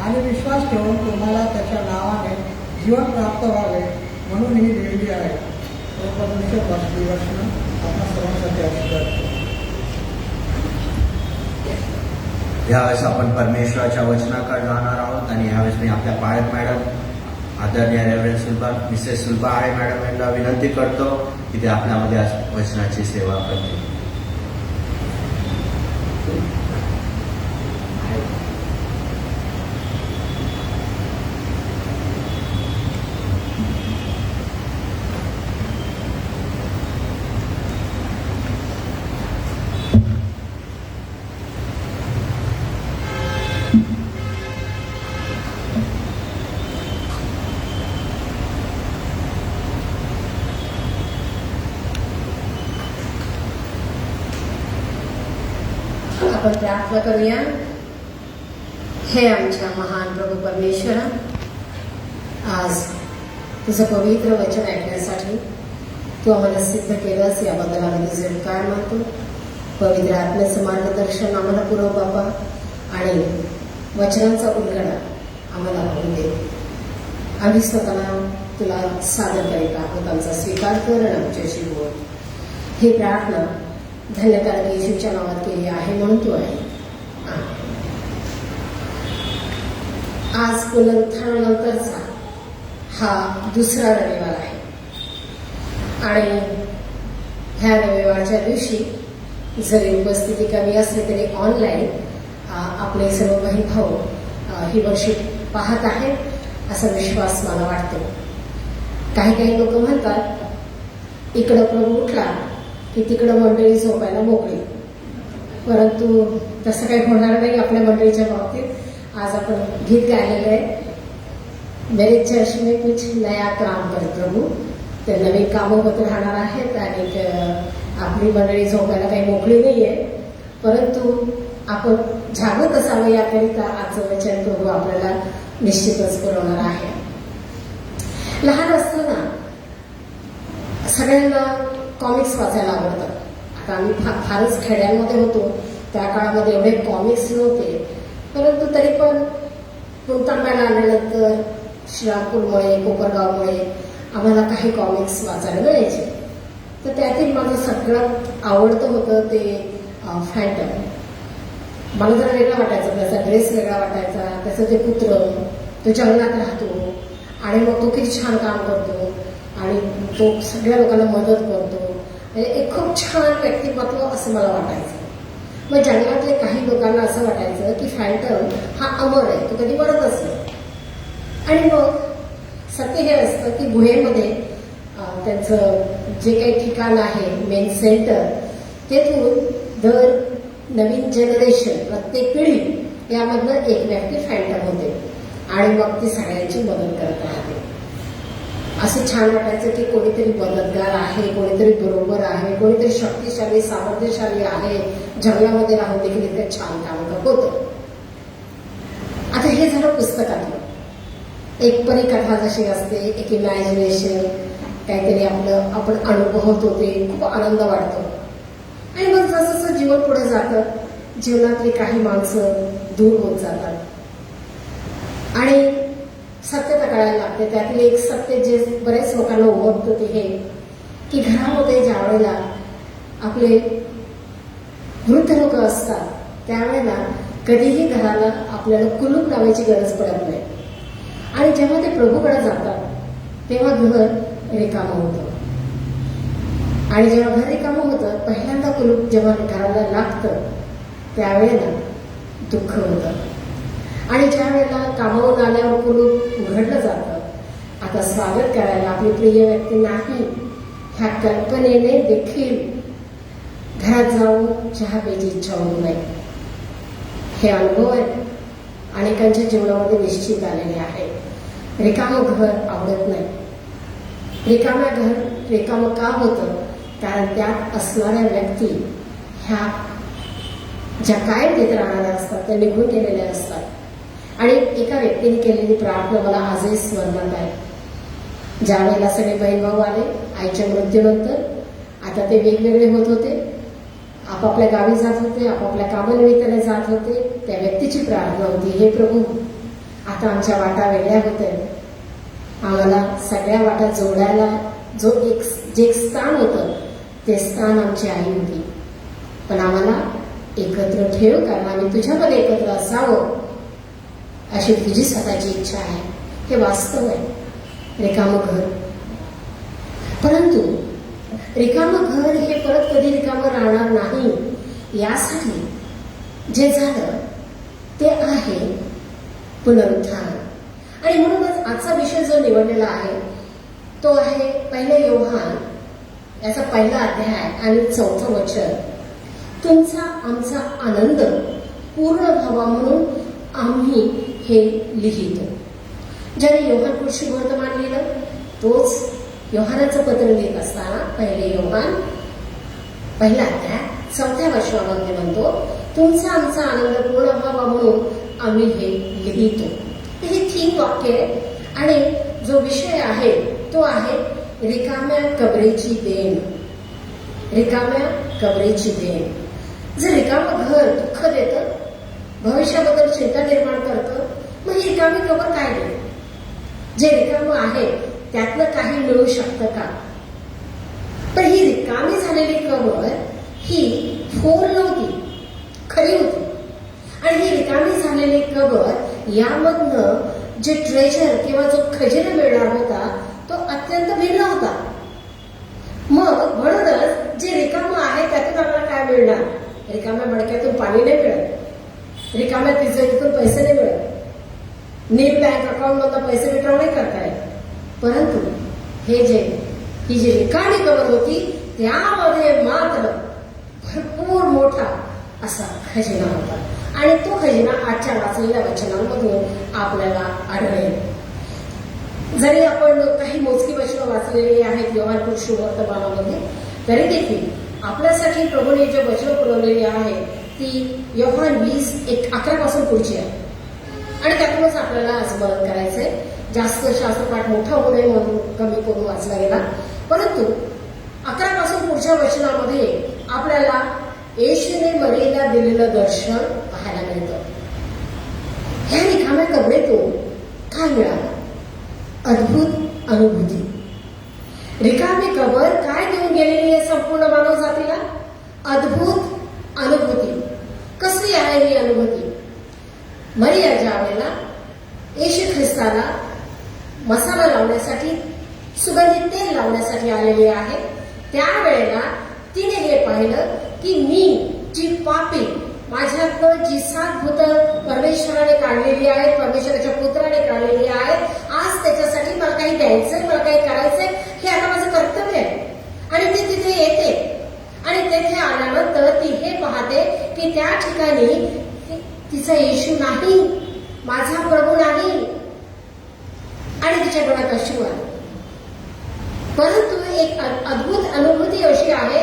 आणि विश्वास ठेवून तुम्हाला त्याच्या नावाने जीवन प्राप्त व्हावे म्हणून ही लिहिली आहे. परमेश्वर वाचली वचन आपल्या सर्वांसाठी आशीर्वाद. यावेळेस आपण परमेश्वराच्या वचनाकडे जाणार आहोत, आणि यावेळेस मी आपल्या पाळत मॅडम आदरणीय रेव्हरंड सुलभा मिसेस सुलभा आहे मॅडम यांना विनंती करतो की ते आपल्यामध्ये आज वचनाची सेवा करतील. आपण प्रार्थना करूया. हे आमच्या महान प्रभू परमेश्वरा, आज तुझं पवित्र वचन ऐकण्यासाठी तू आम्हाला सिद्ध केलंस, याबद्दल आम्ही तुझे उपकार मानतो. पवित्र आत्म्याचं मार्गदर्शन आम्हाला पुरव बाबा, आणि वचनांचा उलगडा आम्हाला होऊ दे. आम्ही स्वतःला तुला सादर करीत आहोत. आमचा स्वीकार कर आणि आमच्याशी बोल. ही प्रार्थना धन्यकारक येशूच्या नावात केली आहे म्हणून तू आहे. आज पुनरुत्थानानंतरचा हा दुसरा रविवार आहे, आणि ह्या रविवारच्या दिवशी जरी उपस्थिती कमी असली तरी ऑनलाईन आपले सर्व बहीण भाऊ ही वर्षिप पाहत आहेत असा विश्वास मला वाटतो. काही लोक म्हणतात, इकडं प्रभू उठला की तिकडं मंडळी झोपायला मोकळी, परंतु तसं काही होणार नाही आपल्या मंडळीच्या बाबतीत. आज आपण गीत गायलेलं आहे, मेरे चर्च में कुछ नया काम कर प्रभू. ते नवीन कामं होत राहणार आहेत, आणि आपली मंडळी झोपायला काही मोकळी नाहीये, परंतु आपण जागृत असावं याकरिता आजचं वचन प्रभू आपल्याला निश्चितच पुरवणार आहे. लहान असताना सगळ्यांना कॉमिक्स वाचायला आवडतात. आता आम्ही फारच खेड्यांमध्ये होतो, त्या काळामध्ये एवढे कॉमिक्स नव्हते, परंतु तरी पण पुणतांब्याला आल्यानंतर श्रीरामपूरमुळे कोपरगावमुळे आम्हाला काही कॉमिक्स वाचायला मिळायचे. तर त्यातील माझं सगळ्यात आवडतं होतं ते फॅन्टम. मला जरा वेगळा वाटायचा, त्याचा ड्रेस वेगळा वाटायचा, त्याचं ते पुत्र तो जंगलात राहतो आणि मग तो किती छान काम करतो आणि तो सगळ्या लोकांना मदत करतो. म्हणजे एक खूप छान व्यक्तिमत्व असं मला वाटायचं. मग जंगलातले काही लोकांना असं वाटायचं की फॅन्टम हा अमर आहे, तो कधी मरतच नाही. आणि मग सत्य हे असतं की गुहेमध्ये त्यांचं जे काही ठिकाण आहे मेन सेंटर, तेथून दर नवीन जनरेशन प्रत्येक पिढी यामधनं एक व्यक्ती फॅन्टम होते आणि मग ती सगळ्यांची मदत करत राहते. असं छान वाटायचं की कोणीतरी मदतगार आहे, कोणीतरी बरोबर आहे, कोणीतरी शक्तिशाली सामर्थ्यशाली आहे, जंगलामध्ये राहून देखील इतकं छान काम होतं. हे झालं पुस्तकातलं. एक परिकथा जशी असते, एक इमॅजिनेशन, काहीतरी आपण अनुभवतो, ते खूप आनंद वाटतो. आणि मग जसं जसं जीवन पुढे जातं, जीवनातली काही माणसं दूर होत जातात आणि सत्यता कळायला लागते. त्यातील एक सत्य जे बरेच लोकांना उमगतं ते हे की घरामध्ये ज्या वेळेला आपले वृद्ध लोक असतात त्यावेळेला कधीही घराला आपल्याला कुलूप लावायची गरज पडत नाही. आणि जेव्हा ते प्रभूकडे जातात तेव्हा घर रिकामं होतं. आणि जेव्हा घर रिकामं होतं, पहिल्यांदा कुलूप जेव्हा घराला लागतं त्यावेळेला दुःख होतं. आणि ज्या वेळेला कामावून आल्यावर कुलूप उघडलं जातं, आता स्वागत करायला आपली प्रिय व्यक्ती नाही ह्या कल्पनेने देखील घरात जाऊन चहा प्यायची इच्छा होत नाही. हे अनुभव आहे अनेकांच्या जीवनामध्ये निश्चित आलेले आहे. रिकामं घर आवडत नाही. रिकामं का होतं? कारण त्यात असणाऱ्या व्यक्ती ह्या ज्या कायम तिथे राहणाऱ्या असतात त्या निघून गेलेल्या असतात. आणि एका व्यक्तीने केलेली प्रार्थना मला आजही स्मरणात आहे. ज्या वेळेला सगळे बहीण भाऊ आले आईच्या मृत्यूनंतर, आता ते वेगवेगळे होत होते, आपापल्या गावी जात होते, आपापल्या कामानिमित्ताने जात होते. त्या व्यक्तीची प्रार्थना होती, हे प्रभू आता आमच्या वाटा वेगळ्या होत आहेत, आम्हाला सगळ्या वाटा जोडायला जे स्थान होतं ते स्थान आमची आई होती, पण आम्हाला एकत्र ठेव, कारण आम्ही तुझ्यामध्ये एकत्र असावं अशी तुझी स्वतःची इच्छा आहे. हे वास्तव आहे रिकामं घर. परंतु रिकामं घर हे परत कधी रिकामं राहणार नाही. यासाठी जे झालं ते आहे पुनरुत्थान. आणि म्हणूनच आजचा विषय जो निवडलेला आहे तो आहे 1 योहान याचा 1 अध्याय आणि 4 वचन. तुमचा आमचा आनंद पूर्ण व्हावा म्हणून आम्ही हे लिहितो. ज्याने योहान शुभवर्तमान लिहिलं तोच योहानाचं पत्र लिहित असताना 1 योहान 1 अध्याय 4 वचनामध्ये म्हणतो, तुमचा आमचा आनंद पूर्ण व्हावा म्हणून आम्ही हे लिहितो. हे 3 वाक्य आहे. आणि जो विषय आहे तो आहे रिकाम्या कबरेची देण. रिकाम्या कबरेची देण. जर रिकामं घर दुःख देतं, भविष्याबद्दल चिंता निर्माण करतं, मग ही रिकामी कबर काय देईल? जे रिकामं आहे त्यातनं काही मिळू शकतं का? पण ही रिकामी झालेली कबर ही फोर नव्हती, खरी होती. आणि ही रिकामी झालेली कबर यामधनं जे ट्रेजर किंवा जो खजिना मिळणार होता तो अत्यंत भिन्न होता. मग म्हणूनच जे रिकामं आहे त्यातून आपल्याला काय मिळणार? रिकाम्या मडक्यातून पाणी नाही मिळत, रिकाम्या तिजोरीतून पैसे नाही मिळत, नील बँक अकाउंट मधून पैसे विड्रॉ नाही करता येत. परंतु ही जी रिकामी कबर होती त्यामध्ये मात्र भरपूर मोठा असा खजिना होता. आणि तो खजिना आजच्या वाचलेल्या वचनांमधून आपल्याला आढळेल. जरी आपण काही मोजकी वचनं वाचलेली आहेत योहान शुभवर्तमानामध्ये, तरी देखील आपल्यासाठी प्रभूने जे वचनं पुरवलेली आहे ती योहान 20:11 पासून पुढची आहे. आणि त्यातूनच आपल्याला स्मरण करायचंय. जास्त शास्त्रपाठ मोठा होऊ नये म्हणून कमी करून वाचला गेला. परंतु 11 पासून पुढच्या वचनामध्ये आपल्याला येशूने मरीला दिलेलं दर्शन पाहायला मिळतं. ह्या रिकाम्या कबरेतून काय मिळालं? अद्भुत अनुभूती. रिकामी कबर काय देऊन गेलेली आहे संपूर्ण मानव जातीला? अद्भुत अनुभूती. कसली आहे ही अनुभूती? मरिया ज्या वेळेला येशू ख्रिस्ताला मसाला लावण्यासाठी, सुगंधित तेल लावण्यासाठी आलेली आहे, त्यावेळेला तिने हे पाहिलं की मी जी पापी, माझ्याकडं जी 7 भूतं परमेश्वराने काढलेली आहेत, परमेश्वराच्या पुत्राने काढलेली आहेत, आज त्याच्यासाठी मला काही द्यायचंय, मला काही करायचंय, हे आता माझं कर्तव्य आहे. आणि ती तिथे येते आणि तेथे आल्यानंतर ती हे पाहते की त्या ठिकाणी तिचा येशू नाही, माझा प्रभू नाही. आणि तिच्या डोळ्यात अश्रू आले. परंतु एक अद्भुत अनुभूती अशी आहे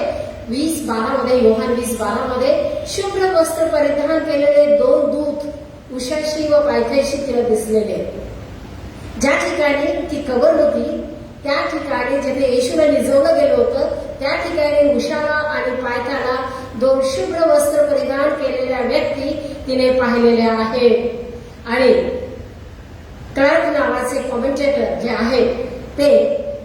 20:12 मध्ये, योहान 20:12 मध्ये शुभ्र वस्त्र परिधान केलेले 2 दूत उशाशी व पायथ्याशी तिला दिसलेले. ज्या ठिकाणी ती कबर होती त्या ठिकाणी जिथे येशूला निजवलं गेलं होतं त्या ठिकाणी उशाला आणि पायथ्याला 2 शुभ्र वस्त्र परिधान केलेल्या व्यक्ती तिने पाहिलेल्या आहेत. आणि क्लार्क नावाचे कॉमेंटेटर जे आहेत ते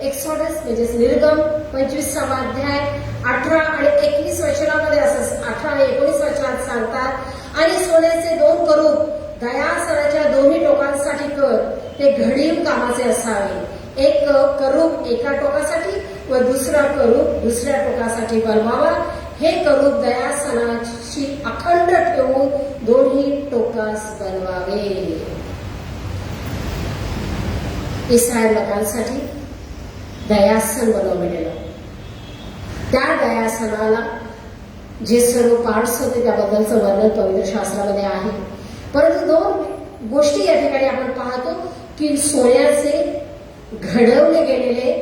एक्सोडस म्हणजेच निर्गम 25वा अध्याय 18 आणि 21 वचनामध्ये असं 18 आणि 19 वचनात सांगतात. आणि सोन्याचे 2 करूब दयासनाच्या दोन्ही टोकांसाठी कर, ते घडीव कामाचे असावे. एक करूब एका टोकासाठी व दुसरा करूब दुसऱ्या टोकासाठी बनवावा. हे करूब दयासनाची अखंड ठेवून दोन्ही टोकास बनवावे. इस्रायल लोकांसाठी दयासन बनवलेलं. त्या दयासनाला जे सर्व पार्ट्स होते त्याबद्दलचं वर्णन पवित्र शास्त्रामध्ये आहे. परंतु 2 गोष्टी या ठिकाणी आपण पाहतो की सोन्याचे घडवले गेलेले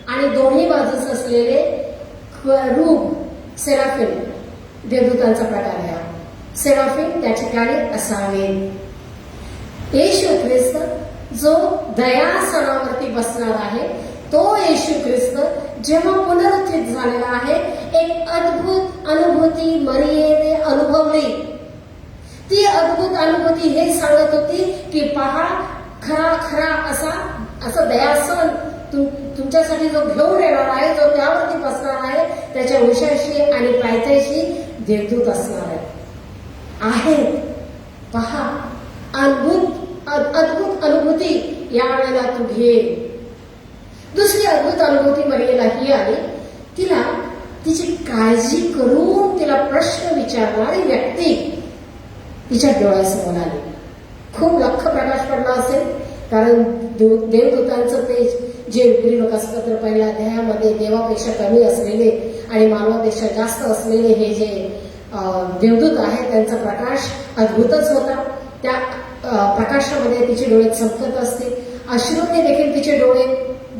आणि दोन्ही बाजूस असलेले करूब सेराफिम देवदूतांचा प्रकार आहे. सेराफिम त्या ठिकाणी असावे. येशू ख्रिस्त जो दयासनावरती बसणार आहे तो येशू ख्रिस्त जेव्हा पुनरुत्थित झालेला आहे एक अद्भुत अनुभूती मरियेने अनुभवली. ती अद्भुत अनुभूती हे सांगत होती की पहा खरा खरा असं दयासन तुमच्यासाठी जो घेऊन येणार आहे जो त्यावरती बसणार आहे त्याच्या उशाशी आणि पायथ्याशी देवदूत असणार आहेत. पहा अद्भुत अनुभूती यावेळेला तू घे. दुसरी अद्भुत अनुभूती मरियेला ही आली. तिला तिची काळजी करून तिला प्रश्न विचारणारी व्यक्ती तिच्या डोळ्यासमोर आली. खूप लख प्रकाश पडला असेल कारण देवदूतांचं तेज जे लोकांपत्र पहिल्या अध्यायामध्ये देवापेक्षा कमी असलेले आणि मानवापेक्षा जास्त असलेले हे जे देवदूत आहेत त्यांचा प्रकाश अद्भुतच होता. त्या प्रकाशामध्ये तिचे डोळे चमकत असते. अश्रूने देखील तिचे डोळे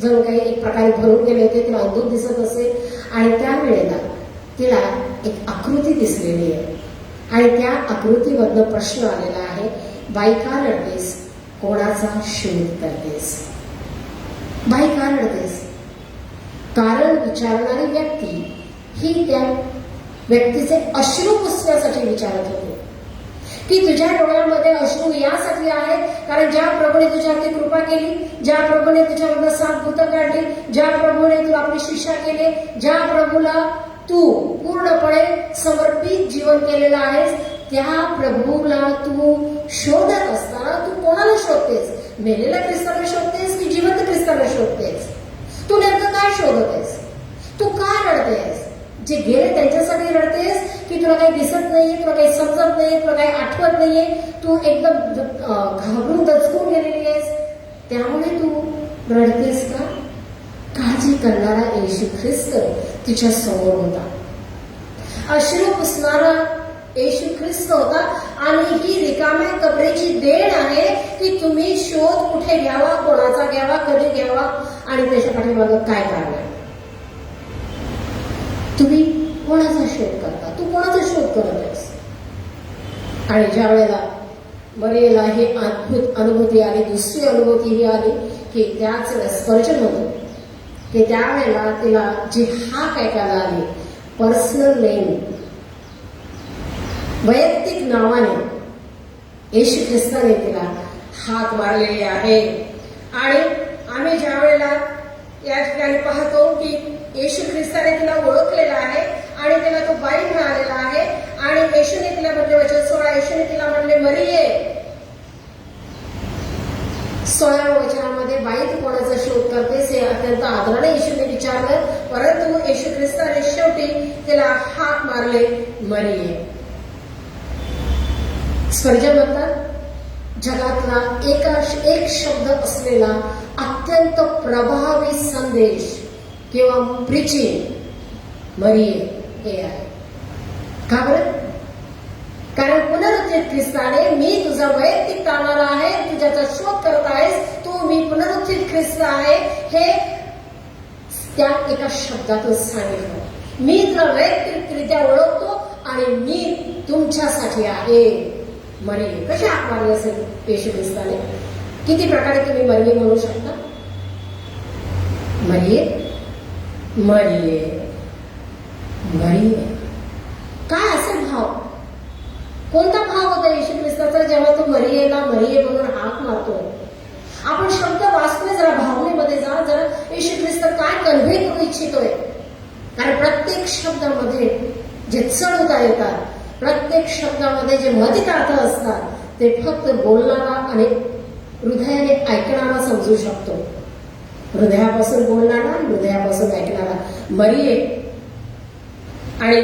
जणू काही एक प्रकारे भरून गेले होते. तिला अद्भुत दिसत असे. आणि त्यावेळेला तिला एक आकृती दिसलेली आहे आणि त्या आकृतीमधनं प्रश्न आलेला आहे, बाई का रडतेस, कोणाचा शोध करतेस? बाई का रडतेस? कारण विचारणारी व्यक्ती ही त्या व्यक्तीचे अश्रू पुसण्यासाठी विचारत होते की तुझ्या डोळ्यामध्ये अश्रू यासाठी आहेत कारण ज्या प्रभूने तुझ्यावरती कृपा केली, ज्या प्रभूने तुझ्यामधनं 7 भूतं काढली, ज्या प्रभूने तू आपली शिक्षा केली, ज्या प्रभूला तू पूर्णपणे समर्पित जीवन केलेलं आहेस त्या प्रभूला तू शोधत असताना तू कोणाला शोधतेस? मेलेल्या ख्रिस्ताला शोधतेस की जिवंत ख्रिस्ताला शोधतेस? तू नेमकं काय शोधतेस? तू का रडतेस? जे गेले त्यांच्यासाठी रडतेस की तुला काही दिसत नाहीये, तुला काही समजत नाहीये, तुला काही आठवत नाहीये, तू एकदम घाबरून दचकून गेलेली आहेस त्यामुळे तू रडतेस का? काळजी करणारा येशू ख्रिस्त तिच्या समोर होता. अश्रू पुसणारा येशू ख्रिस्त होता. आणि ही रिकाम्या कबरेची देण आहे की तुम्ही शोध कुठे घ्यावा, कोणाचा घ्यावा, कधी घ्यावा आणि त्याच्या पाठीमागे काय कारण आहे. तुम्ही कोणाचा शोध करता? तू कोणाचा शोध करत आहेस? आणि ज्या वेळेला मरियेला ही अद्भुत अनुभूती आली, दुसरी अनुभूती ही आली की त्याच स्पर्शन होतं की त्यावेळेला तिला जी हाक ऐकायला आली, पर्सनल नेम, वैयक्तिक नावाने येशू ख्रिस्ताने तिला हाक मारलेली आहे. आणि आम्ही ज्या वेळेला या ठिकाणी पाहतो की येशू ख्रिस्ताने तिला ओळखलेला आहे आणि तिला तो बाई मिळालेला आहे. आणि येशूने तिला म्हटले, वचन 16, येशूने तिला म्हटले मरिये. 16व्या वचनामध्ये बाई तू कोणाचा शोध करतेस हे अत्यंत आदराने येशूने विचारलं. परंतु येशू ख्रिस्ताने शेवटी तिला हाक मारले, मरिये. स्पर्जन म्हणतात जगातला एक शब्द असलेला अत्यंत प्रभावी संदेश किंवा प्रिचिंग मरिये हे आहे. का बरं? कारण पुनरुत्थित ख्रिस्ताने मी तुझा वैयक्तिक टाळणारा आहे, तू ज्याचा शोध करत आहेस तो मी पुनरुत्थित ख्रिस्त आहे हे त्या एका शब्दातून सांगितलं. मी तुला वैयक्तिकरित्या ओळखतो आणि मी तुमच्यासाठी आहे. मरिये कशी हाक मारली असेल येशू ख्रिस्ताने? किती प्रकारे तुम्ही मरिये म्हणू शकता? मरिये मरिये मरिये. काय असेल भाव? कोणता भाव होता येशू ख्रिस्ताचा जेव्हा तो मरियेला मरिये म्हणून हाक मारतोय? आपण शब्द वाचतोय, जरा भावनेमध्ये जा, जरा येशू ख्रिस्त काय कन्व्हे करू इच्छितोय. कारण प्रत्येक शब्दामध्ये जे चढ उतार येतात, प्रत्येक शब्दामध्ये जे मतितार्थ असतात, ते फक्त बोलणारा आणि हृदयाने ऐकणारा समजू शकतो. हृदयापासून बोलणारा, हृदयापासून ऐकणारा. मरिये आणि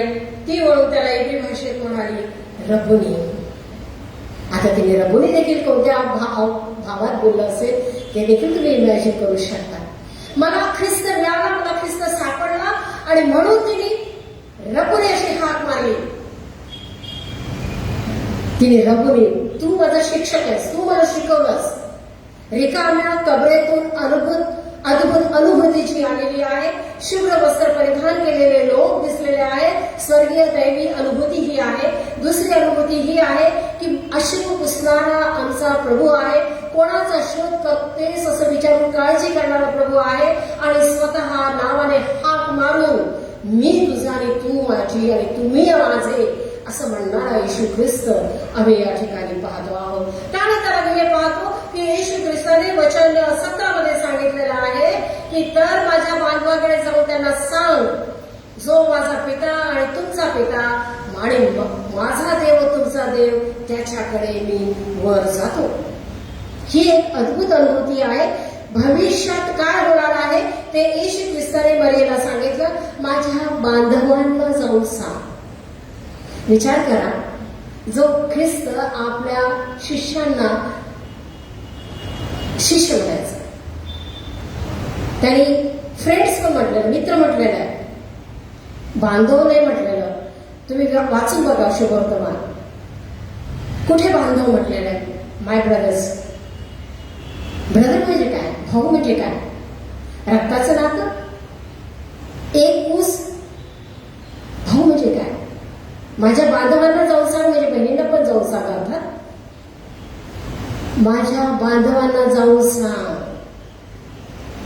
ती वळून त्याला इब्री भाषेत म्हणाली रब्बुनी. आता तिने रब्बुनी देखील कोणत्या भावात बोललं असेल ते देखील तुम्ही इमॅजिन करू शकता. मला ख्रिस्त मिळाला, मला ख्रिस्त सापडला आणि म्हणून तिने रब्बुनी अशी हाक मारली. तिने रब्बुनी, तू माझा शिक्षक आहेस, तू मला शिकवलंस. रिकाम्या कबरेतून अद्भुत अनुभूतीची आलेली आहे. शुभ्र वस्त्र परिधान केलेले लोक दिसलेले आहेत. स्वर्गीय दैवी अनुभूती ही आहे. दुसरी अनुभूती ही आहे की अश्रू पुसणारा आमचा प्रभू आहे. कोणाचा शोध करतेस असं विचारून काळजी करणारा प्रभू आहे. आणि स्वतः नावाने हाक मारून मी तुझा आणि तू माझी आणि तुम्ही माझे असं म्हणणारा येशू ख्रिस्त आम्ही या ठिकाणी पाहतो आहोत. त्यानंतर आम्ही हे पाहतो की येशू ख्रिस्ताने वचन 17 मध्ये सांगितलेलं आहे की तर माझ्या बांधवाकडे जाऊन त्यांना सांग, जो माझा पिता आणि तुमचा पिता आणि माझा देव तुमचा देव त्याच्याकडे मी वर जातो. ही एक अद्भुत अनुभूती आहे. भविष्यात काय होणार आहे ते येशू ख्रिस्ताने मरियेला सांगितलं, माझ्या बांधवांना जाऊन सांग. विचार करा, जो ख्रिस्त आपल्या शिष्यांना शिष्य म्हणायचा, त्यांनी फ्रेंड्स पण म्हटलेलं, मित्र म्हटलेलं आहे, बांधव नाही म्हटलेलं. तुम्ही वाचून बघा शुभवर्तमान, कुठे बांधव म्हटलेलं आहे? माय ब्रदर्स. ब्रदर म्हणजे काय? भाऊ म्हणजे काय? रक्ताचं नातं, एक ऊस. भाऊ म्हणजे काय? माझ्या बांधवांना जाऊन सांग, म्हणजे बहिणींना पण जाऊन सांग. अर्थात माझ्या बांधवांना जाऊन सांग.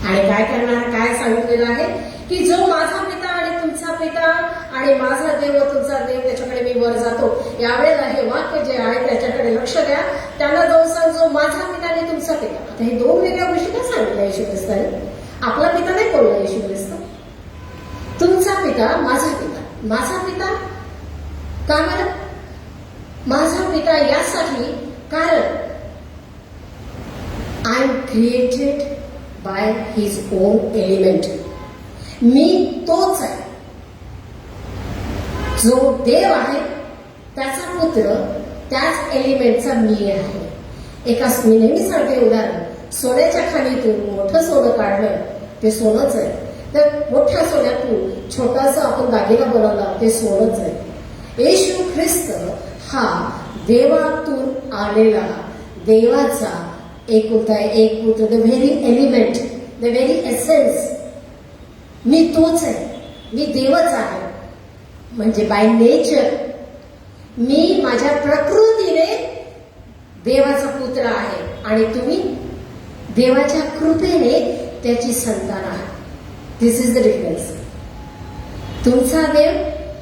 आणि काय करणार? काय सांगितलेलं आहे की जो माझा पिता आणि तुमचा पिता आणि माझा देव तुमचा देव त्याच्याकडे मी वर जातो. यावेळेला हे वाक्य जे आहे त्याच्याकडे लक्ष द्या. त्यांना जाऊन सांग, जो माझा पिता आणि तुमचा पिता. आता हे दोन वेगळ्या गोष्टी काय सांगितल्या येशू ख्रिस्ताने? आपला पिता नाही बोलला येशू ख्रिस्त, तुमचा पिता, माझा पिता. माझा पिता का बरं? माझा पिता यासाठी कारण I am created by his own element. मी तोच आहे, जो देव आहे त्याचा पुत्र, त्याच एलिमेंटचा मी आहे. मी नेहमी सांगते उदाहरण, सोन्याच्या खाणीतून मोठं सोनं काढलं ते सोनंच आहे. तर मोठ्या सोन्यातून छोटासा आपण दागिना बनवला ते सोनंच आहे. येशू ख्रिस्त हा देवातून आलेला देवाचा एकुलता एक पुत्र, the very element, the very essence. मी तोच आहे, मी देवच आहे. म्हणजे बाय नेचर मी माझ्या प्रकृतीने देवाचा पुत्र आहे आणि तुम्ही देवाच्या कृपेने त्याची संतान आहात. दिस इज द डिफरन्स. तुमचा देव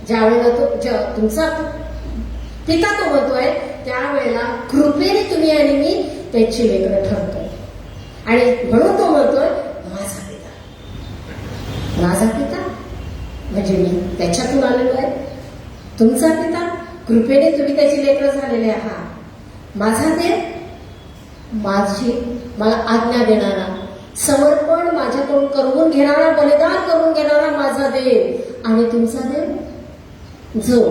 ज्यावेळेला तुमचा पिता तो म्हणतोय त्यावेळेला कृपेने तुम्ही आणि मी त्याची लेकरं ठरतोय. आणि म्हणून तो म्हणतोय माझा पिता. माझा पिता म्हणजे मी त्याच्यातून आलेलो आहे. तुमचा पिता कृपेने तुम्ही त्याची लेकरं झालेले आहात. माझा देव मला आज्ञा देणारा, समर्पण माझ्याकडून करून घेणारा, बलिदान करून घेणारा माझा देव. आणि तुमचा देव जो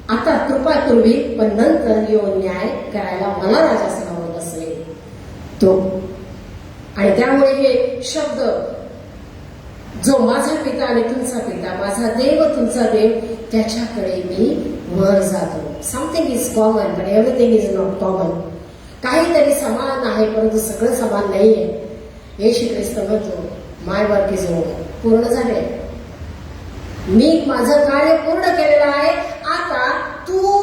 आता कृपापूर्वी पण नंतर येऊन न्याय करायला मला राजासनावर बसले तो. आणि त्यामुळे हे शब्द, जो माझा पिता आणि तुमचा पिता, माझा देव तुमचा देव, त्याच्याकडे मी वर जातो. Something is common but everything is not common. काहीतरी समान आहे परंतु सगळं समान नाहीये. येशू ख्रिस्त म्हणतो माय वर्क इज ओव्हर. पूर्ण झाले, मी माझं कार्य पूर्ण केलेलं आहे. आता तू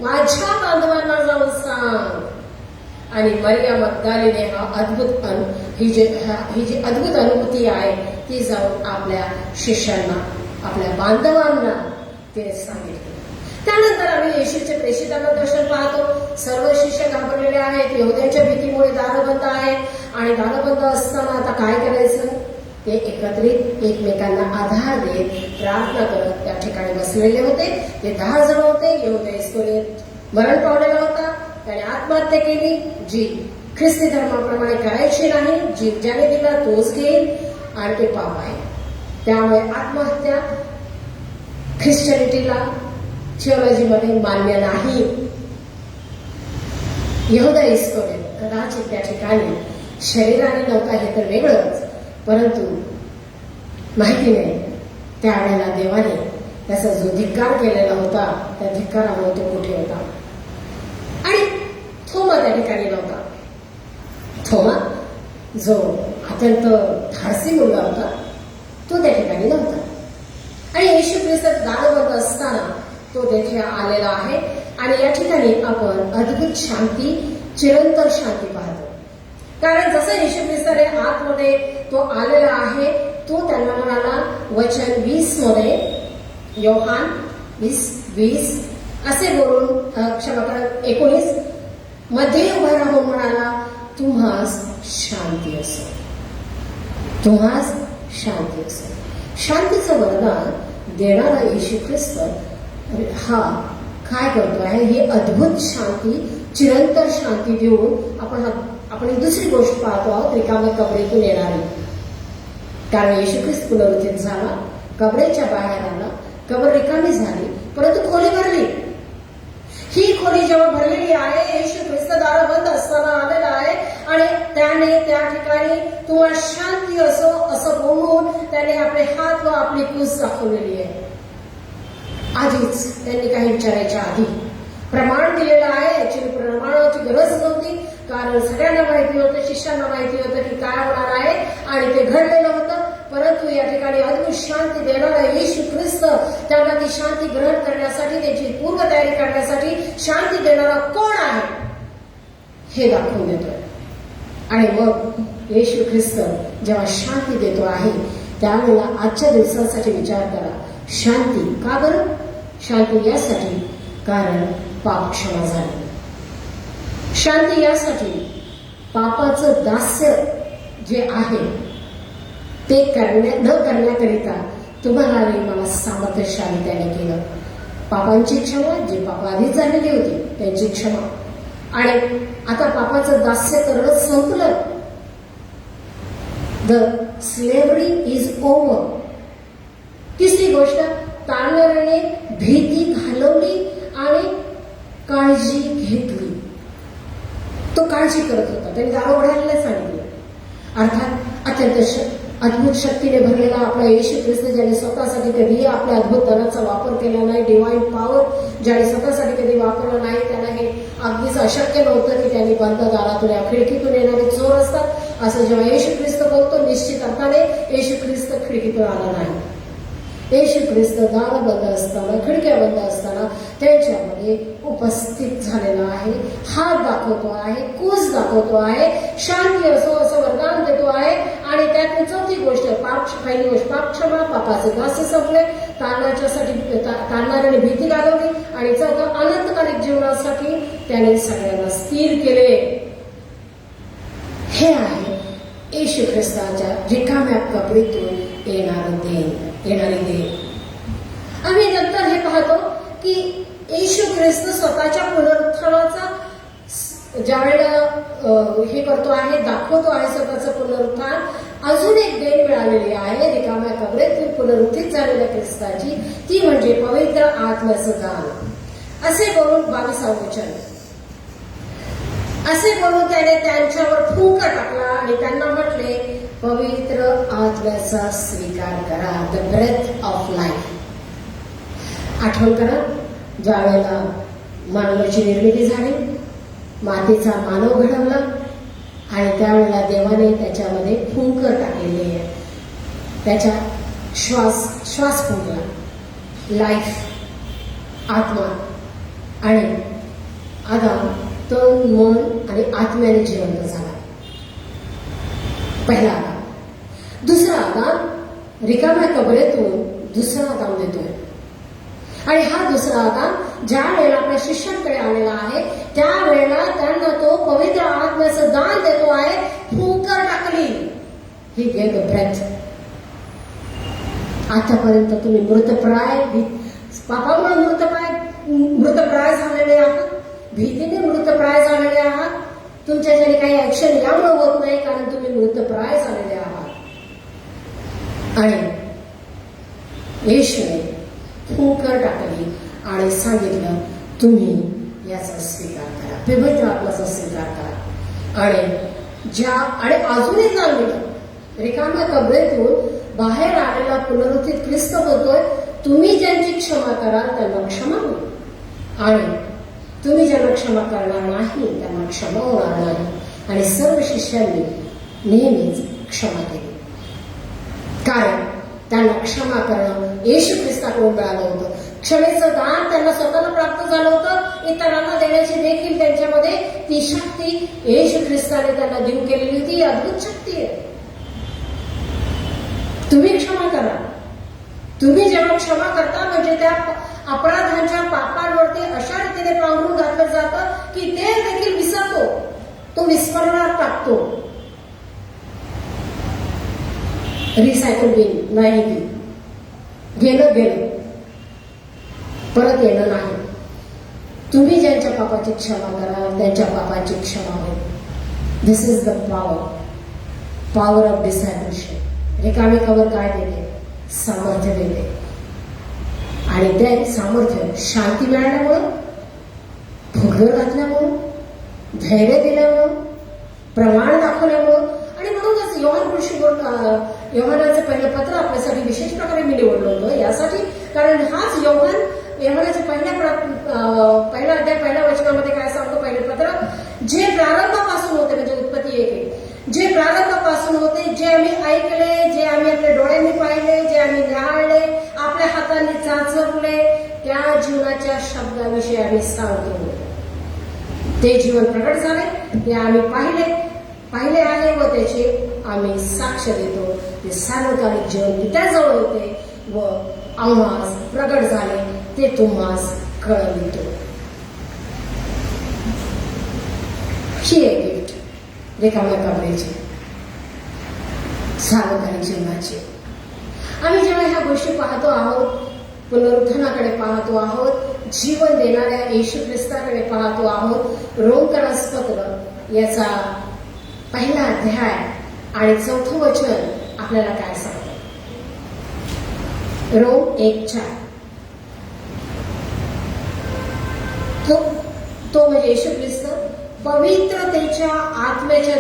माझ्या बांधवांना जाऊन सांग. आणि मरिया मग्दलिनी ही जी अद्भुत अनुभूती आहे ती जाऊन आपल्या शिष्यांना, आपल्या बांधवांना तिने सांगितलं. त्यानंतर आम्ही येशूचे प्रेषितांना दर्शन पाहतो. सर्व शिष्य घाबरलेले आहेत. यहुद्यांच्या भीतीमुळे दारं बंद आहेत आणि दारं बंद असताना आता काय करायचं, ते एकत्रित एकमेकांना आधार देत प्रार्थना करत त्या ठिकाणी बसलेले होते. ते 10 जण होते. यहुदा इस्करियोत मरण पावलेला होता. त्याने आत्महत्या केली, जी ख्रिस्ती धर्माप्रमाणे करायची नाही. जी ज्याने दिला तोच घेईल आणि ते पाप आहे. त्यामुळे आत्महत्या ख्रिश्चनिटीला, थिओलॉजीमध्ये मान्य नाही. यहुदा इस्करियोत कदाचित त्या ठिकाणी शरीराने नव्हता हे तर वेगळंच, परंतु माहिती नाही त्यावेळेला देवाने त्याचा जो धिक्कार केलेला होता त्या धिक्कारामुळे तो कुठे होता. आणि थोमा त्या ठिकाणी नव्हता. थोमा जो अत्यंत धाडसी मुलगा होता तो त्या ठिकाणी नव्हता. आणि येशू ख्रिस्त दारबंद असताना तो तेथे आलेला आहे. आणि या ठिकाणी आपण अद्भुत शांती, चिरंतन शांती पाहतो. कारण जसं येशू ख्रिस्ताने आतमध्ये तो आलेला आहे, तो त्यांना म्हणाला वचन 20 मध्ये, योहान 20:20 असे बोलून, क्षमा करा 19 मध्ये उभा राहून म्हणाला, तुम्हास शांती असो, तुम्हास शांती असो. शांतीचं वरदान देणारा येशू ख्रिस्त हा काय करतो आहे, ही अद्भुत शांती, चिरंतन शांती देऊन आपण एक दुसरी गोष्ट पाहतो आहोत, रिकाम्या कबरेतून येणारी. कारण येशू ख्रिस्त पुनरुत्थित झाला, कबरेच्या बाहेर आला, कबर रिकामी झाली, परंतु खोली भरली. ही खोली जेव्हा भरलेली आहे, येशू ख्रिस्त दारं बंद असताना आलेला आहे आणि त्याने त्या ठिकाणी तुम्हाला शांती असो असं बोलून त्याने आपले हात व आपली कूस दाखवलेली आहे. आधीच त्यांनी काही विचारायच्या आधी प्रमाण दिलेलं आहे. याची प्रमाणाची गरज नव्हती, कारण सगळ्यांना माहिती होतं, शिष्यांना माहिती होतं की काय होणार आहे आणि ते घडलेलं होतं. परंतु या ठिकाणी अद्भुत शांती देणारा येशू ख्रिस्त त्यांना ती शांती ग्रहण करण्यासाठी, त्याची पूर्वतयारी करण्यासाठी शांती देणारा कोण आहे हे दाखवून देतोय. आणि मग येशू ख्रिस्त जेव्हा शांती देतो आहे त्यावेळेला आजच्या दिवसासाठी विचार करा, शांती का बरं? शांती यासाठी कारण पाप क्षमा झाले. शांती यासाठी पापाचं दास्य जे आहे ते न करण्याकरिता तुम्हाला आणि मला सामर्थ्यशाली त्याने केलं. पापांची क्षमा, जे पाप आधीच झालेली होती त्यांची क्षमा, आणि आता पापाचं दास्य करणं संपलं. The slavery is over. तिसरी गोष्ट, तारणाऱ्याने भीती घालवली आणि काळजी घेतली. तो काळजी करत होता, त्यांनी दारू ओढायला सांगितलं. अर्थात अत्यंत अद्भुत शक्तीने भरलेला आपला येशू ख्रिस्त, ज्याने स्वतःसाठी कधी आपल्या अद्भुत धनाचा वापर केला नाही, डिवाइन पॉवर ज्याने स्वतःसाठी कधी वापरला नाही, त्यांना हे अगदीच अशक्य नव्हतं की त्यांनी बंद दारातून या खिडकीतून येणारे चोर असतात असं जेव्हा येशू ख्रिस्त बोलतो, निश्चित अर्थाने येशू ख्रिस्त खिडकीतून आला नाही. येशू ख्रिस्त दार बंद असताना, खिडक्या बंद असताना त्यांच्यामध्ये उपस्थित झालेला आहे. हात दाखवतो आहे, कूस दाखवतो आहे, शांती असो असं वरदान देतो आहे. आणि त्यातली चौथी गोष्ट, पहिली गोष्ट पाप क्षमा, पापाचे दास्य संपले, तारणाऱ्याने भीती घालवली, आणि चौथं अनंतकालिक जीवनासाठी त्याने सगळ्यांना स्थिर केले. हे आहे येशू ख्रिस्ताच्या रिकाम्या कबरीतून येणारे देव. आम्ही नंतर हे पाहतो की येशू ख्रिस्त स्वतःच्या पुनरुत्थानाचा ज्या वेळेला हे करतो आहे, दाखवतो आहे स्वतःचं पुनरुत्थान, अजून एक देण मिळालेली आहे रिकाम्या कबरेतून पुनरुत्थित झालेल्या ख्रिस्ताची, ती म्हणजे पवित्र आत्म्याचं दान. असे बोलून 22 वचन, असे बोलून त्याने त्यांच्यावर फुंक टाकला आणि त्यांना म्हटले, पवित्र आत्म्याचा स्वीकार करा, द ब्रेथ ऑफ लाईफ. आठवण करा, ज्या वेळेला मानवाची निर्मिती झाली, मातीचा मानव घडवला आणि त्यावेळेला देवाने त्याच्यामध्ये फुंक टाकलेली आहे, त्याच्या श्वास फुंकला, लाईफ, आत्मा. आणि आदाम तन मन आणि आत्म्याने जिवंत झाला. पहिला आदाम. दुसरा आदाम रिकाम्या कबरेतून दुसरा आदाम देतोय. आणि हा दुसरा आदाम ज्या वेळेला आपल्या शिष्यांकडे आलेला आहे त्यावेळेला त्यांना तो पवित्र आत्म्याचं दान देतो आहे. फुंकर टाकली. He gave the breath. आतापर्यंत तुम्ही मृतप्राय पापामुळे मृतप्राय झालेले आहात. भीतीने मृतप्राय झालेले आहात. तुमच्या जरी काही ऍक्शन यामुळे होत नाही कारण तुम्ही मृतप्राय झालेले आहात. आणि येशूने फुंकर टाकली आणि सांगितलं तुम्ही याचा स्वीकार करा. पवित्र आत्म्याचा स्वीकार करा. आणि अजूनही सांगितलं रिकाम्या कबरेतून बाहेर आलेला पुनरुत्थित ख्रिस्त बोलतोय तुम्ही ज्यांची क्षमा कराल त्यांना क्षमा होईल आणि तुम्ही ज्यांना क्षमा करणार नाही त्यांना क्षमा होणार नाही. आणि सर्व शिष्यांनी नेहमीच क्षमा केली कारण त्यांना क्षमा करणं येशू ख्रिस्ताकडून मिळालं होतं. क्षमेचं दान त्यांना स्वतःला प्राप्त झालं होतं. इतरांना देण्याची देखील त्यांच्यामध्ये ती शक्ती येशू ख्रिस्ताने त्यांना देऊ केलेली होती. अद्भुत शक्ती आहे. तुम्ही क्षमा करा. तुम्ही जेव्हा क्षमा करता म्हणजे त्या अपराधांच्या पापांवरती अशा रीतीने पांघरून घातलं जातं की ते देखील विसरतो. तो विस्मरणात टाकतो. रिसायकल बिन नाही ती गेलं परत येणं नाही. तुम्ही ज्यांच्या पापाची क्षमा कराल त्यांच्या पापाची क्षमा होईल. दिस इज द पॉवर ऑफ डिसायपलशिप. रिकामी कबर काय देते? सामर्थ्य देते. आणि ते सामर्थ्य शांती मिळाल्यामुळं, भोगवर घातल्यामुळं, धैर्य दिल्यामुळं, प्रमाण दाखवल्यामुळं आणि म्हणूनच योहानाचं पहिलं पत्र आपल्यासाठी विशेष प्रकारे मी निवडलं होतं यासाठी कारण हाच योहानाच्या पहिल्या अध्याय पहिल्या वचनामध्ये काय सांगतो पहिलं पत्र जे प्रारंभापासून होते म्हणजे उत्पत्ती 1 जे प्रारंभापासून होते जे आम्ही ऐकले जे आम्ही आपल्या डोळ्यांनी पाहिले जे आम्ही न्याहाळले आपल्या हातांनी चाचपले त्या जीवनाच्या शब्दाविषयी आम्ही सांगतो. ते जीवन प्रकट झाले ते आम्ही पाहिले आहे व त्याची आम्ही साक्ष देतो. ते सार्वकालिक जीवन पित्याजवळ होते व आम्हास प्रगट झाले ते तुम्हास कळवितो. ही एक गिफ्ट रिकाम्या कबरेची सार्वकालिक जीवनाची. आम्ही जेव्हा ह्या गोष्टी पाहतो आहोत पुनरुत्थानाकडे पाहतो आहोत जीवन देणाऱ्या येशू ख्रिस्ताकडे पाहतो आहोत. रोमकरास पत्र याचा पहिला अध्याय आणि 4थं वचन आपल्याला काय सांगतं? रोम 1:4 तो म्हणजे येशू ख्रिस्त पवित्रतेच्या आत्म्याच्या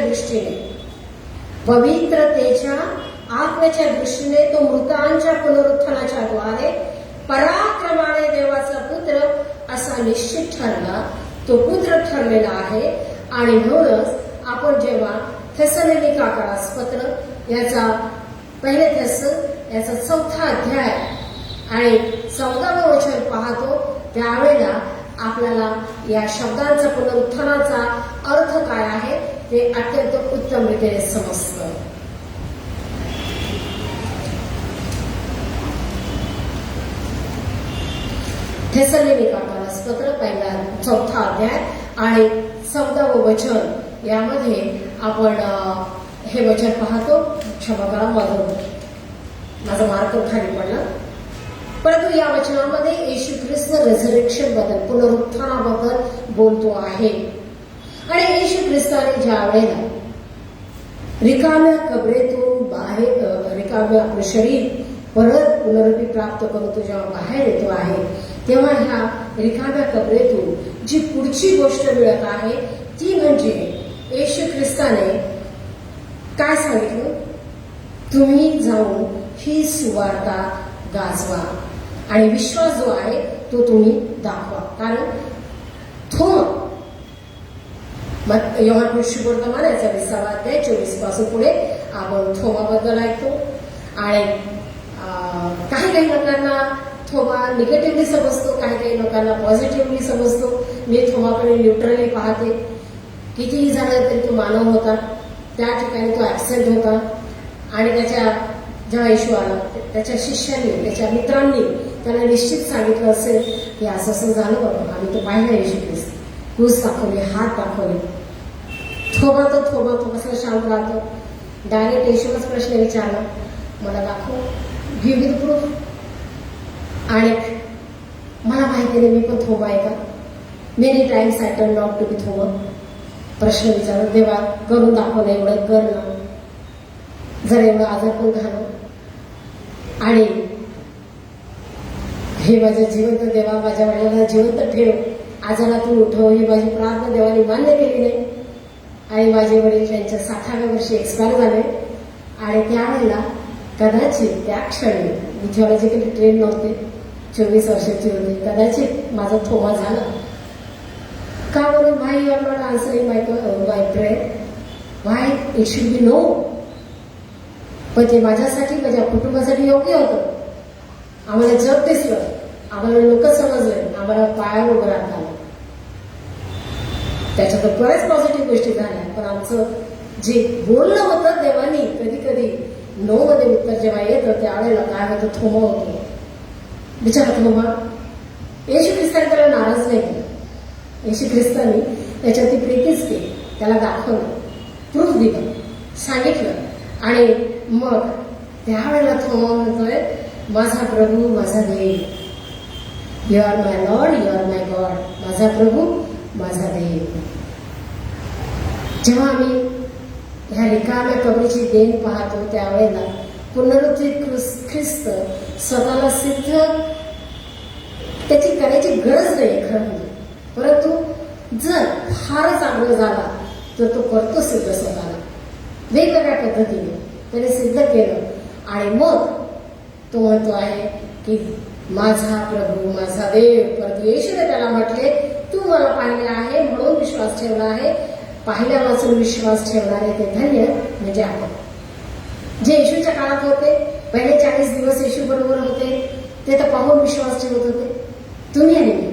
दृष्टीने तो मृतांच्या पुनरुत्थानाच्या द्वारे पराक्रमाने देवाचा पुत्र असा निश्चित ठरला. तो पुत्र ठरलेला आहे आणि म्हणूनच आपण जेव्हा थेसलोनिकास पत्र याचा पहिले याचा 4था अध्याय आणि 14वं वचन पाहतो त्यावेळेला आपल्याला या शब्दांचा पुनरुत्थानाचा अर्थ काय आहे ते अत्यंत उत्तम रीतीने समजतं. थेसलोनिकास पत्र पहिला 4था अध्याय आणि 14वं वचन यामध्ये आपण हे वचन पाहतो. क्षमा करा माझा मार्क खाली पडला. परंतु या वचनामध्ये येशू ख्रिस्त रेझरेक्शन बद्दल पुनरुत्थानाबद्दल बोलतो आहे. आणि येशू ख्रिस्ताने ज्या वेळेला रिकाम्या कबरेतून बाहेर रिकाम्या आपलं शरीर परत पुनरुत्ती प्राप्त करून तो जेव्हा बाहेर येतो आहे तेव्हा ह्या रिकाम्या कबरेतून जी पुढची गोष्ट मिळत आहे ती म्हणजे येशू ख्रिस्ताने काय सांगितलं? तुम्ही जाऊन ही सुवार्ता गाजवा आणि विश्वास जो आहे तो तुम्ही दाखवा. कारण योहान शुभवर्तमान याचा 20वा अध्याय 24 पासून पुढे आपण थोमाबद्दल ऐकतो आणि काही लोकांना थोमा निगेटिव्हली समजतो, काही काही लोकांना पॉझिटिव्हली समजतो. मी थोमाकडे न्यूट्रली पाहते. कितीही झालं तरी तो मानव होता, त्या ठिकाणी तो ऍबसेंट होता. आणि त्याच्या जेव्हा येशू आला, त्याच्या शिष्यांनी, त्याच्या मित्रांनी त्याला निश्चित सांगितलं असेल की असं असं झालं बाबा, आम्ही तो पाहिला येशू ख्रिस्त, क्रूस दाखवले, हात दाखवले. थोबा तो कसं शांत राहतो. डायरेक्ट येशूलाच प्रश्न विचारला, मला दाखव, गिव्ह मी द प्रूफ. आणि मला माहिती नाही मी पण थोबा आहे का. Many times I turn not to be थोबा. प्रश्न विचारला, देवा करून दाखव ना, एवढं कर ना, जर एवढं आजार पण घालव. आणि हे माझं जिवंत देवा, माझ्या वडिलांना जिवंत ठेव, आजारातून उठव, ही माझी प्रार्थना देवाने मान्य केली नाही. आणि माझे वडील त्यांच्या 60व्या वर्षी एक्सपायर झाले. आणि त्यावेळेला कदाचित त्या क्षणी मी थिओलॉजिकली ट्रेन नव्हते, 24 वर्षाची होती, कदाचित माझा थोमा झाला. का बरं, why you are not answering my prayer, why it should be no. पण ते माझ्यासाठी, माझ्या कुटुंबासाठी योग्य होतं. आम्हाला जग दिसलं, आम्हाला लोक समजले, आम्हाला पायावर उभं राहता आलं. त्याच्यात बऱ्याच पॉझिटिव्ह गोष्टी झाल्या. पण आमचं जे बोलणं होतं देवानी, कधी कधी नो मध्ये उत्तर जेव्हा येतं त्यावेळेला काय होतं, थोमा होतो. बिचारा थोमा, येशू ख्रिस्ताने त्याला नाराज नाही केलं. येशू ख्रिस्तानी त्याच्यावरती प्रीतीच केली, त्याला दाखवलं, प्रूफ दिलं, सांगितलं. आणि मग त्यावेळेला थोमा म्हणतोय, माझा प्रभू, माझा देव, you are my lord, you are my God. माझा प्रभू, माझा देव. जेव्हा आम्ही ह्या रिकाम्या कबरीची देण पाहतो त्यावेळेला पुनरुत्थित ख्रिस्त स्वतःला सिद्ध त्याची करायची गरज नाही खरं म्हणजे. परंतु जर फारच आग्रह झाला तर तो करतो सिद्ध स्वतःला वेगवेगळ्या पद्धतीने. त्याने सिद्ध केलं. आणि मग तो म्हणतो आहे की माझा प्रभू, माझा देव. परंतु येशूने त्याला म्हटले, तू मला पाहिले आहे म्हणून विश्वास ठेवला आहे. पाहिल्या वाचून विश्वास ठेवणारे ते धन्य म्हणजे आपण. जे येशूच्या काळात होते, पहिले 40 दिवस येशू बरोबर होते, ते तर पाहून विश्वास ठेवत होते. तुम्ही आणि मी,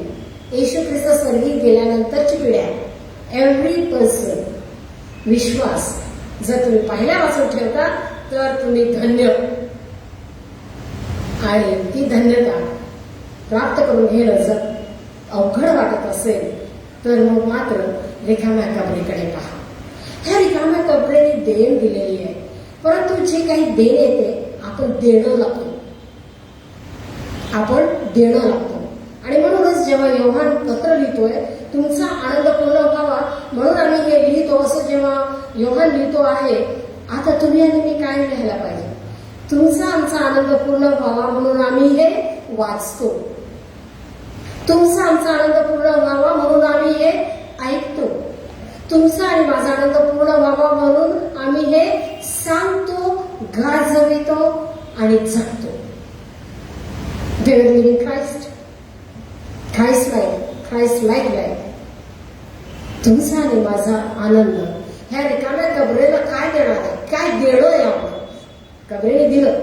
येशू ख्रिस्त स्वर्गी गेल्यानंतरची पिढी आहे. एव्हरी पर्सन विश्वास जर तुम्ही पाहिल्या वाचून ठेवता तर तुम्ही धन्य. आणि ती धन्यता प्राप्त करून घेणं जर अवघड वाटत असेल तर मग मात्र रिकाम्या कबरीकडे पहा. ह्या रिकाम्या कबरीने देण दिलेली आहे. परंतु जे काही देण येते आपण देणं लागतो, आपण देणं लागतो. आणि म्हणूनच जेव्हा योहान पत्र लिहितोय, तुमचा आनंद पूर्ण व्हावा म्हणून आम्ही हे लिहितो, असं जेव्हा योहान लिहितो आहे. आता तुम्ही आणि मी काय लिहायला पाहिजे, तुमचा आमचा आनंद पूर्ण व्हावा म्हणून आम्ही हे वाचतो, तुमचा आमचा आनंद पूर्ण व्हावा म्हणून आम्ही हे ऐकतो, तुमचा आणि माझा आनंद पूर्ण व्हावा म्हणून आम्ही हे सांगतो, गाजवितो आणि जगतो. Christ like. तुमचा आणि माझा आनंद ह्या रिकाम्या कबरेला काय देणार आहे, काय देणं आहे आपण. कबरेने दिलं,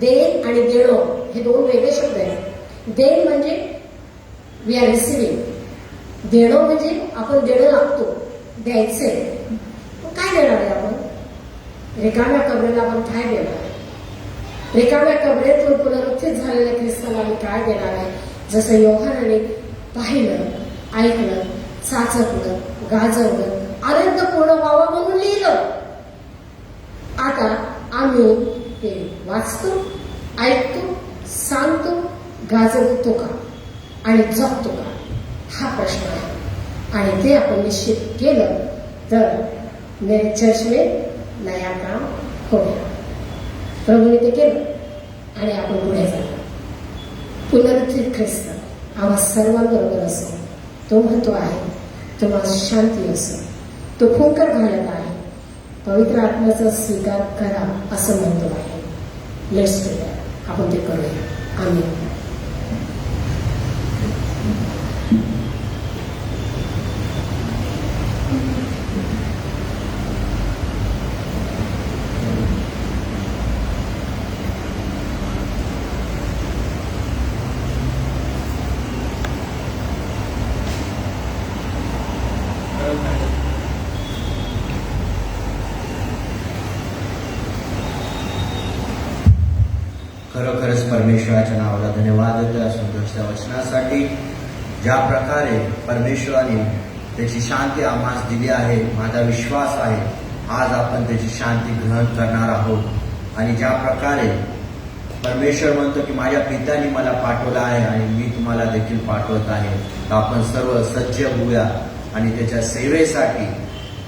देण आणि देणं हे दोन वेगळे शब्द आहेत. देण म्हणजे वी आर रिसिव्हिंग, देणं म्हणजे आपण देणं लागतो, द्यायचंय. काय देणार आहे आपण रिकाम्या कबरेला, आपण काय देणार आहे. रिकाम्या कबरेतून पुनरुत्थित झालेल्या ख्रिस्ताला आम्ही काय देणार आहे. जसं योहानाने पाहिलं, ऐकलं, चाचपलं, गाजवलं, आनंद पूर्ण व्हावा म्हणून लिहिलं. आता आम्ही ते वाचतो, ऐकतो, सांगतो, गाजवतो का आणि जगतो का, हा प्रश्न आहे. आणि ते आपण निश्चित केलं तर मेरे चर्च में नया काम होईल. प्रभूने ते केलं आणि आपण पुढे जाऊ. पुनरुत्थित ख्रिस्त आम्हा सर्वांबरोबर असो. तो म्हणतो आहे तुम्हाला शांती असो. तो फुंकर घालत आहे, पवित्र आत्म्याचा स्वीकार करा असं म्हणतो आहे. Let's do that. आपण ते करूया. आमेन. खरोखरच परमेश्वराच्या नावाला धन्यवाद देतो या सुंदरशा वचनासाठी. ज्या प्रकारे परमेश्वराने त्याची शांती आम्हास दिली आहे, माझा विश्वास आहे आज आपण त्याची शांती ग्रहण करणार आहोत. आणि ज्या प्रकारे परमेश्वर म्हणतो की माझ्या पित्याने मला पाठवलं आहे आणि मी तुम्हाला देखील पाठवत आहे, तर आपण सर्व सज्ज होऊया आणि त्याच्या सेवेसाठी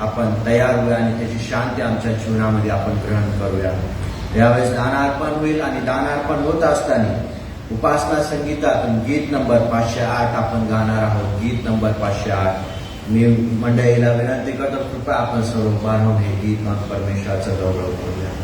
आपण तयार होऊया आणि त्याची शांती आमच्या जीवनामध्ये आपण ग्रहण करूया. यावेळेस दानार्पण होईल आणि दानार्पण होत असताना उपासना संगीतातून गीत नंबर 508 आपण गाणार आहोत. गीत नंबर 508. मी मंडळीला विनंती करतो, कृपया आपण सर्व उभा राहून हे गीत मग परमेश्वराचा गौरव करूया.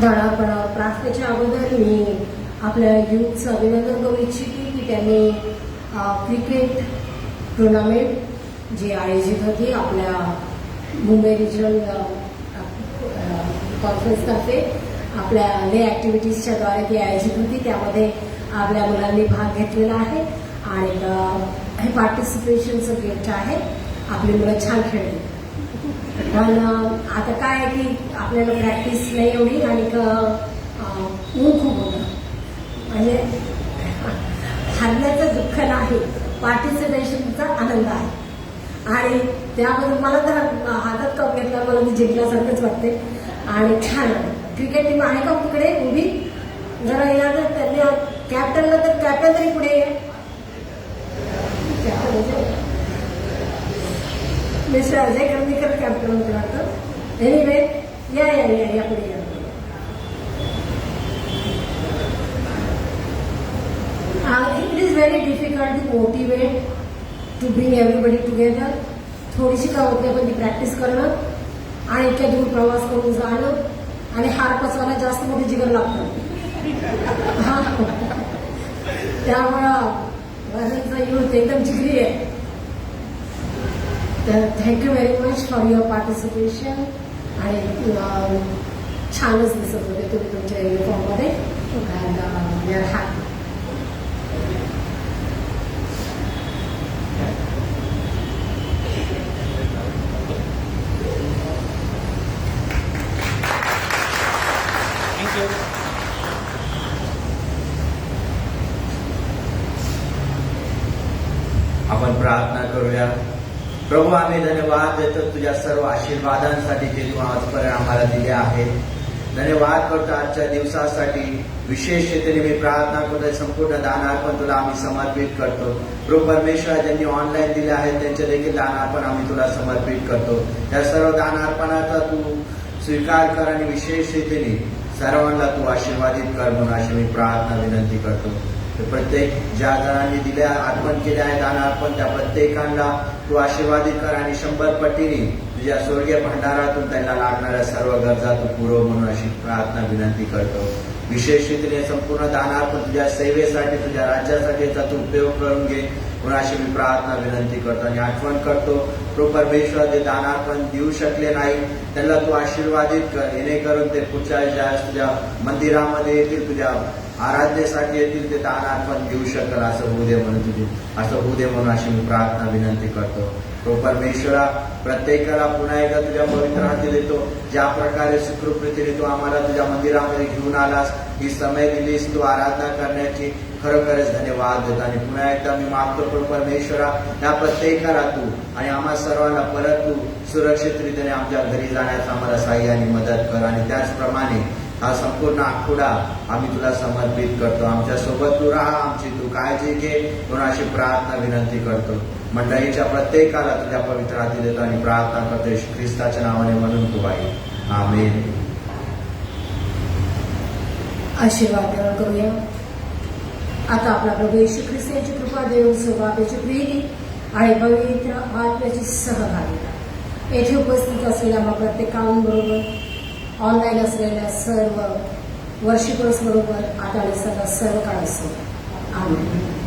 धडापडा प्रार्थनेच्या अगोदर मी आपल्या युथचं अभिनंदन करू इच्छिते की त्यांनी क्रिकेट टुर्नामेंट जी आयोजित होती आपल्या मुंबई रिजनल कॉन्फरन्सतर्फे आपल्या डे ॲक्टिव्हिटीजच्या द्वारे ती आयोजित होती. त्यामध्ये आपल्या मुलांनी भाग घेतलेला आहे आणि हे पार्टिसिपेशनचं गिफ्ट आहे. आपली मुलं छान खेळली. पण आता काय आहे की आपल्याला प्रॅक्टिस नाही एवढी आणि ऊन खूप होतं. म्हणजे हरण्याचं दुःख नाही, पार्टिसिपेशनचा आनंद आहे. आणि त्याबद्दल मला तर हातात कप घेतला, मला ती जिंकल्यासारखंच वाटते आणि छान आहे. क्रिकेट टीम आहे का तिकडे उभी? जरा या तर त्यांनी कॅप्टनला तर कॅप्टन तरी पुढे आहे. मिस्टर अजय कर्णिकर कॅप्टन होते वाटतं. एनिवे या या या या पुढे या. It is very difficult to motivate to bring everybody together. थोडीशी काय होत नाही पण ती प्रॅक्टिस करणं आणि इतक्या दूर प्रवास करून जाणं आणि हार पचवायला जास्त मोठी जिगर लागतं. त्यामुळं माझा युथ एकदम जिगरी आहे. तर thank you very much for your participation. आणि छानच दिसत होते तुम्ही तुमच्या युनिफॉर्ममध्ये. We R happy. आपण प्रार्थना करूया. प्रभू, आम्ही धन्यवाद देतो तुझ्या सर्व आशीर्वादांसाठी जे तू आजपर्यंत आम्हाला दिले आहेत. धन्यवाद करतो आजच्या दिवसासाठी. विशेष रीतीने मी प्रार्थना करतो संपूर्ण दानार्पण तुला आम्ही समर्पित करतो. प्रभू परमेश्वर, ज्यांनी ऑनलाईन दिले आहेत त्यांचे देखील दानार्पण आम्ही तुला समर्पित करतो. त्या सर्व दानार्पणाचा तू स्वीकार कर आणि विशेष रीतीने सर्वांना तू आशीर्वादित कर म्हणून अशी मी प्रार्थना विनंती करतो. प्रत्येक ज्या जणांनी दिल्या अर्पण केले आहे दानार्पण त्या प्रत्येकांना तू आशीर्वादित कर आणि 100 पटीने तुझ्या स्वर्गीय भंडारातून त्यांना लागणाऱ्या सर्व गरजा तू पुरव म्हणून अशी प्रार्थना विनंती करतो. विशेष रीतीने संपूर्ण दानार्पण तुझ्या सेवेसाठी तुझ्या राज्यासाठी याचा तू उपयोग करून घे म्हणून अशी मी प्रार्थना विनंती करतो. आणि आठवण करतो प्रभू परमेश्वर, जे दानार्पण देऊ शकले नाही त्यांना तू आशीर्वादित कर. जेणेकरून ते पुढच्या ज्या तुझ्या मंदिरामध्ये येतील, तुझ्या आराधनेसाठी येतील, ते दानार्पण देऊ शकल असं होऊ दे म्हणून अशी मी प्रार्थना विनंती करतो. तो परमेश्वरा, प्रत्येकाला पुन्हा एकदा तुझ्या पवित्र हाती देतो. ज्या प्रकारे सुखरूप रीतीने तू आम्हाला तुझ्या मंदिरामध्ये घेऊन आलास, ही समय दिलीस तू आराधना करण्याची, खरोखरच धन्यवाद देतो. आणि पुन्हा एकदा मी मागतो प्रभू परमेश्वरा, त्या प्रत्येकाला तू आणि आम्हा सर्वांना परत तू सुरक्षित रीतीने आमच्या घरी जाण्यास आम्हाला सहाय्य आणि मदत कर. आणि त्याचप्रमाणे हा संपूर्ण आठवडा आम्ही तुला समर्पित करतो. आमच्या सोबत तू राहा, आमची तू काळजी घे म्हणून अशी प्रार्थना विनंती करतो. मंडळीच्या प्रत्येकाला तुझ्या पवित्र हाती देतो आणि प्रार्थना करतो येशू ख्रिस्ताच्या नावाने म्हणून तू आई. आमेन. आशीर्वाद ग्रहण करूया. आता आपला प्रभू येशू ख्रिस्त याची कृपा, देव स्वभावाची प्रीती आणि पवित्र आत्म्याची सहभागिता येथे उपस्थित असलेल्या मग प्रत्येकांबरोबर, ऑनलाईन असलेल्या सर्व वर्षिपर्स बरोबर आता आणि सगळं सर्व काळ असतो. आमेन.